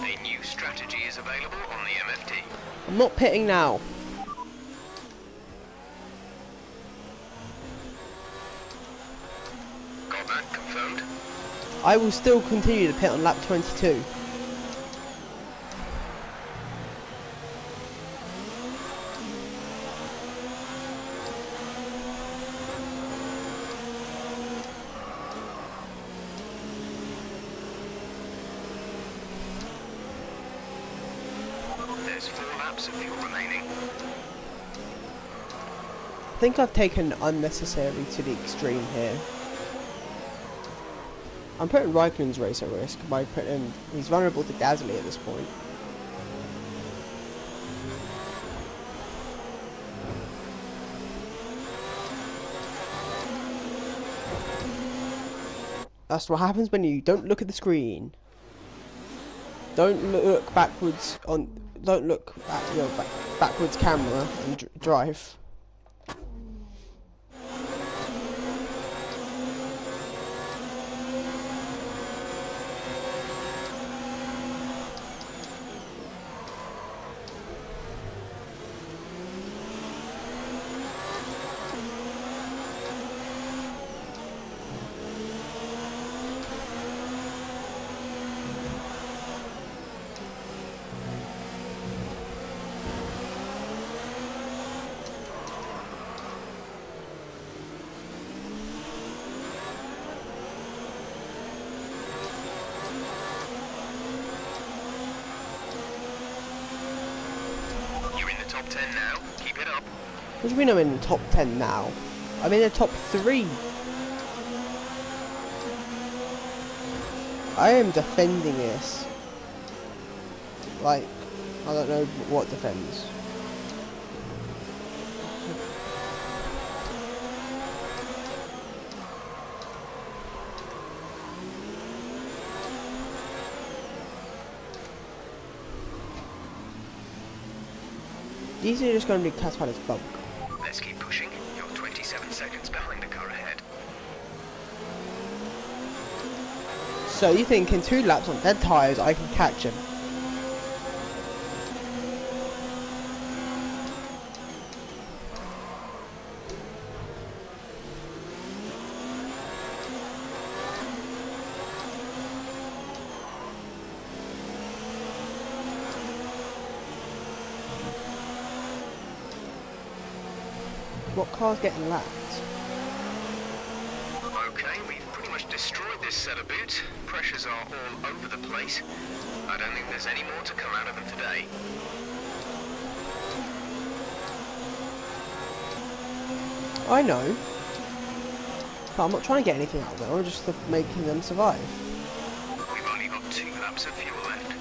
Speaker 4: A new strategy is available on the MFT.
Speaker 1: I'm not pitting now.
Speaker 4: Got that confirmed?
Speaker 1: I will still continue to pit on lap 22.
Speaker 4: There's 4 laps of fuel remaining.
Speaker 1: I think I've taken unnecessary to the extreme here. I'm putting Raikkonen's race at risk by putting... He's vulnerable to Gasly at this point. That's what happens when you don't look at the screen. Don't look backwards on... Don't look at your backwards camera and drive.
Speaker 4: You're in the top 10 now. Keep it up.
Speaker 1: What do you mean I'm in the top 10 now? I'm in the top 3. I am defending this. Like, I don't know what defends. These are just going to be classified as bug.
Speaker 4: Let's keep pushing. You're 27 seconds behind the car ahead.
Speaker 1: So you think in 2 laps on dead tyres I can catch him? What car's getting lapped?
Speaker 4: Okay, we've pretty much destroyed this set of boots. Pressures are all over the place. I don't think there's any more to come out of them today.
Speaker 1: I know. But I'm not trying to get anything out of them, I'm just making them survive.
Speaker 4: We've only got 2 laps of fuel left.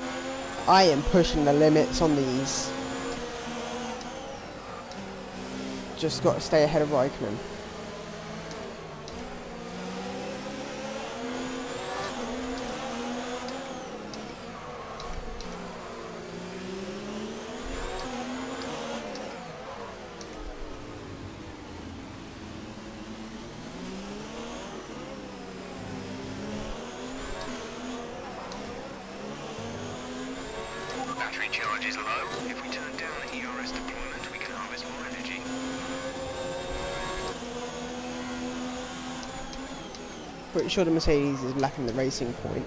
Speaker 1: I am pushing the limits on these. Just got to stay ahead of Raikkonen.
Speaker 4: Battery charge is low. If we turn down the ERS deployment, we can harvest more energy.
Speaker 1: Pretty sure the Mercedes is lacking the racing point.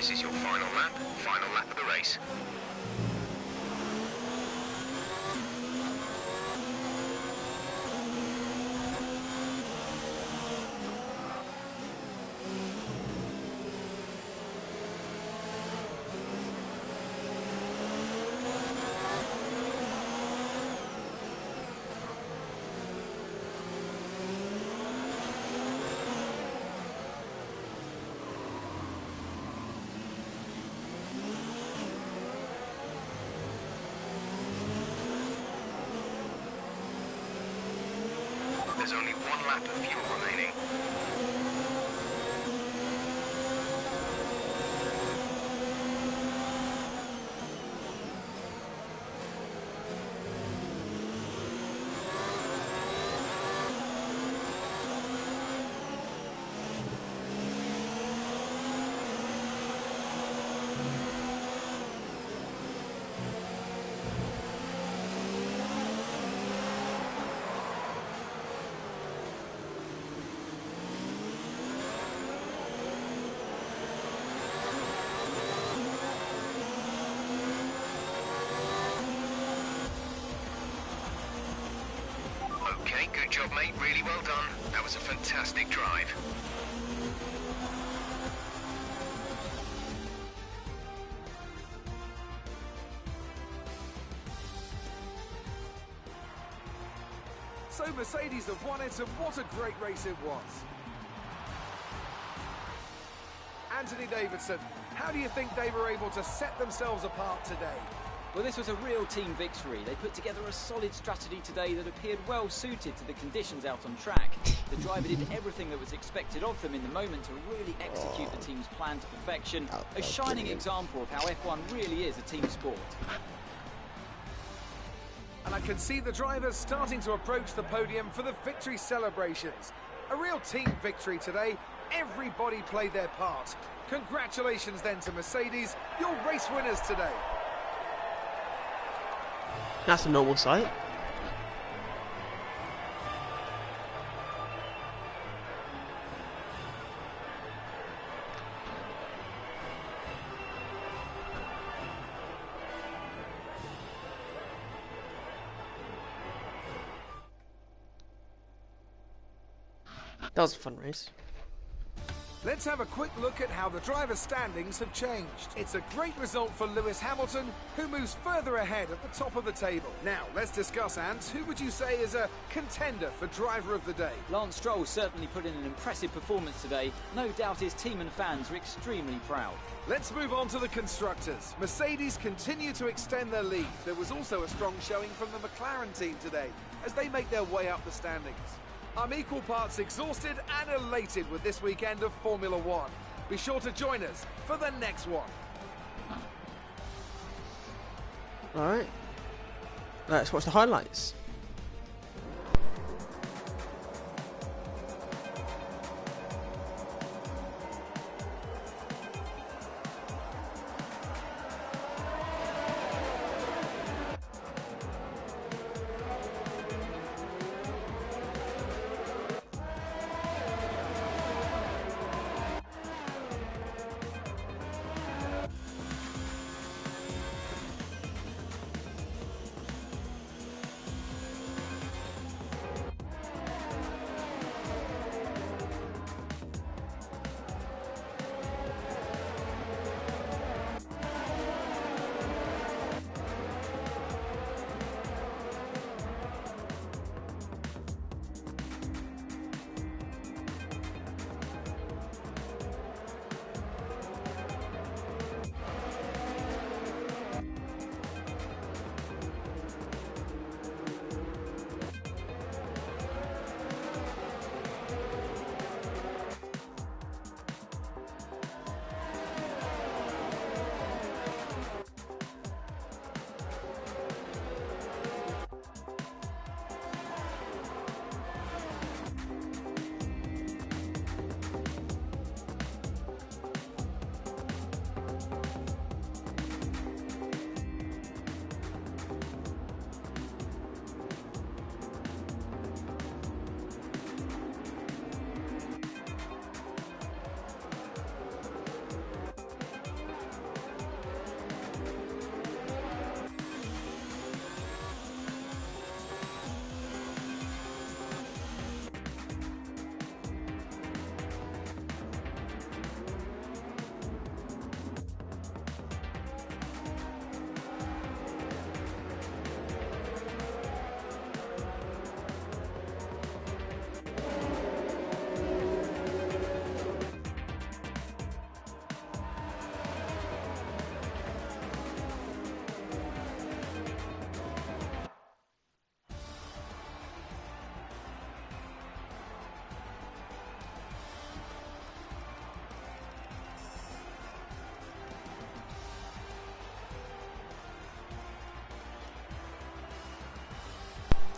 Speaker 4: This is your final lap of the race. There's only 1 lap of fuel remaining. Okay, good job, mate. Really well done. That was a fantastic drive.
Speaker 2: So Mercedes have won it, and what a great race it was. Anthony Davidson, how do you think they were able to set themselves apart today?
Speaker 3: Well, this was a real team victory. They put together a solid strategy today that appeared well suited to the conditions out on track. The driver did everything that was expected of them in the moment to really execute the team's plan to perfection. A shining example of how F1 really is a team sport.
Speaker 2: And I can see the drivers starting to approach the podium for the victory celebrations. A real team victory today. Everybody played their part. Congratulations then to Mercedes, your race winners today.
Speaker 1: That's a normal sight. That was a fun race.
Speaker 2: Let's have a quick look at how the driver standings have changed. It's a great result for Lewis Hamilton, who moves further ahead at the top of the table. Now, let's discuss, Ant. Who would you say is a contender for driver of the day?
Speaker 3: Lance Stroll certainly put in an impressive performance today. No doubt his team and fans are extremely proud.
Speaker 2: Let's move on to the constructors. Mercedes continue to extend their lead. There was also a strong showing from the McLaren team today as they make their way up the standings. I'm equal parts exhausted and elated with this weekend of Formula One. Be sure to join us for the next one.
Speaker 1: Alright. Let's watch the highlights.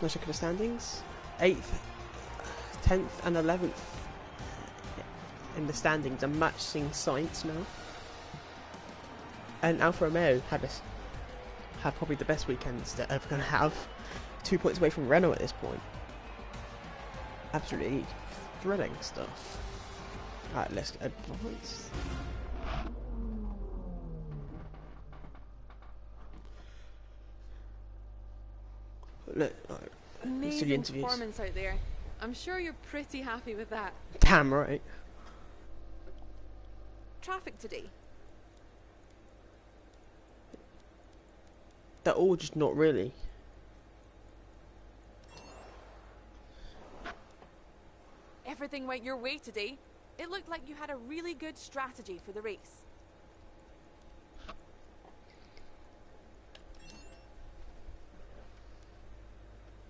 Speaker 1: Let's look at the standings. 8th, 10th and 11th in the standings are matching sites now. And Alfa Romeo had probably the best weekends they're ever going to have. 2 points away from Renault at this point. Absolutely thrilling stuff. Alright, let's advance. Look,
Speaker 5: Amazing performance out there. I'm sure you're pretty happy with that.
Speaker 1: Damn right.
Speaker 5: Traffic today.
Speaker 1: They're all just not really.
Speaker 5: Everything went your way today. It looked like you had a really good strategy for the race.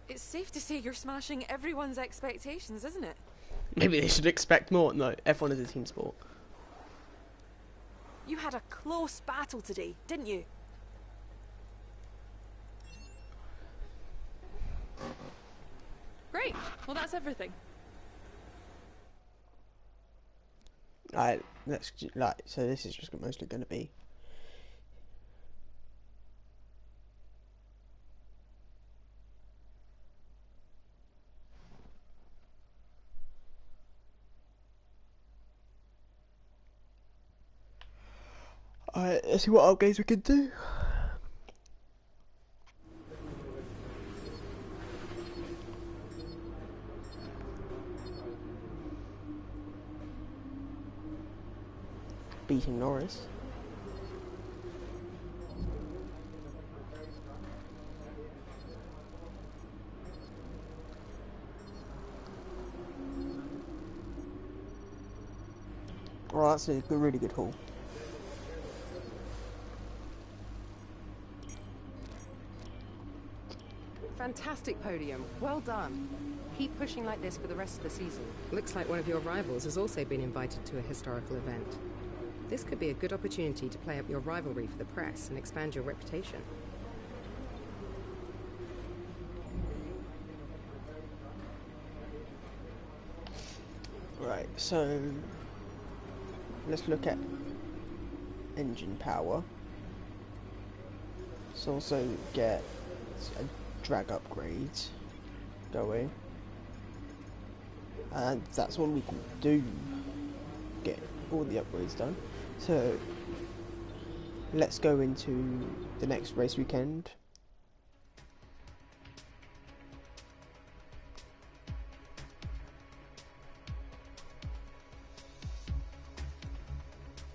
Speaker 5: It's safe to say you're smashing everyone's expectations, isn't it?
Speaker 1: Maybe they should expect more. No, F1 is a team sport.
Speaker 5: You had a close battle today, didn't you? Great. Well, that's everything.
Speaker 1: Alright, so this is just mostly going to be. Alright, let's see what upgrades we can do. Beating Norris. Well, that's a really good haul.
Speaker 7: Fantastic podium. Well done. Keep pushing like this for the rest of the season. Looks like one of your rivals has also been invited to a historical event. This could be a good opportunity to play up your rivalry for the press and expand your reputation.
Speaker 1: Right, so let's look at engine power. Let's also get a drag upgrade going, and that's what we can do, get all the upgrades done. So let's go into the next race weekend.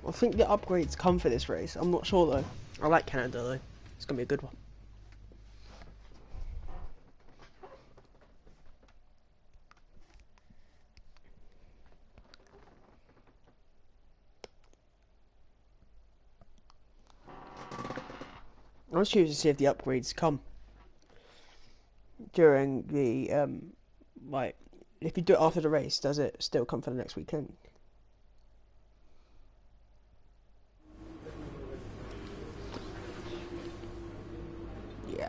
Speaker 1: I think the upgrades come for this race. I'm not sure though. I like Canada though. It's gonna be a good one. I was curious to see if the upgrades come during the like, if you do it after the race, does it still come for the next weekend? Yeah.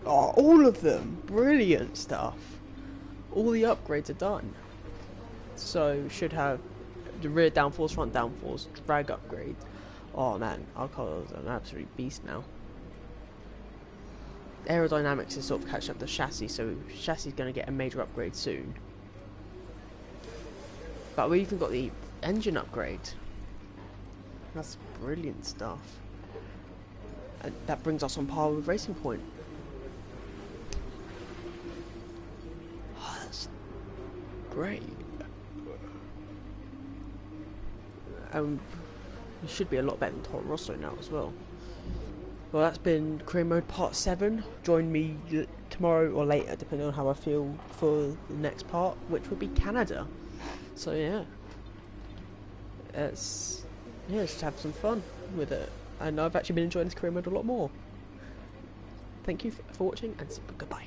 Speaker 1: Oh, all of them, brilliant stuff. All the upgrades are done. So should have the rear downforce, front downforce, drag upgrade. Oh man, our car's an absolute beast now. Aerodynamics is sort of catching up the chassis, so chassis is going to get a major upgrade soon. But we even got the engine upgrade. That's brilliant stuff. And that brings us on par with Racing Point. Oh, that's great. We should be a lot better than Toro Rosso now as well. Well, that's been Career Mode Part 7. Join me tomorrow or later, depending on how I feel, for the next part, which will be Canada. So yeah, just have some fun with it. And I've actually been enjoying this Career Mode a lot more. Thank you for watching, and goodbye.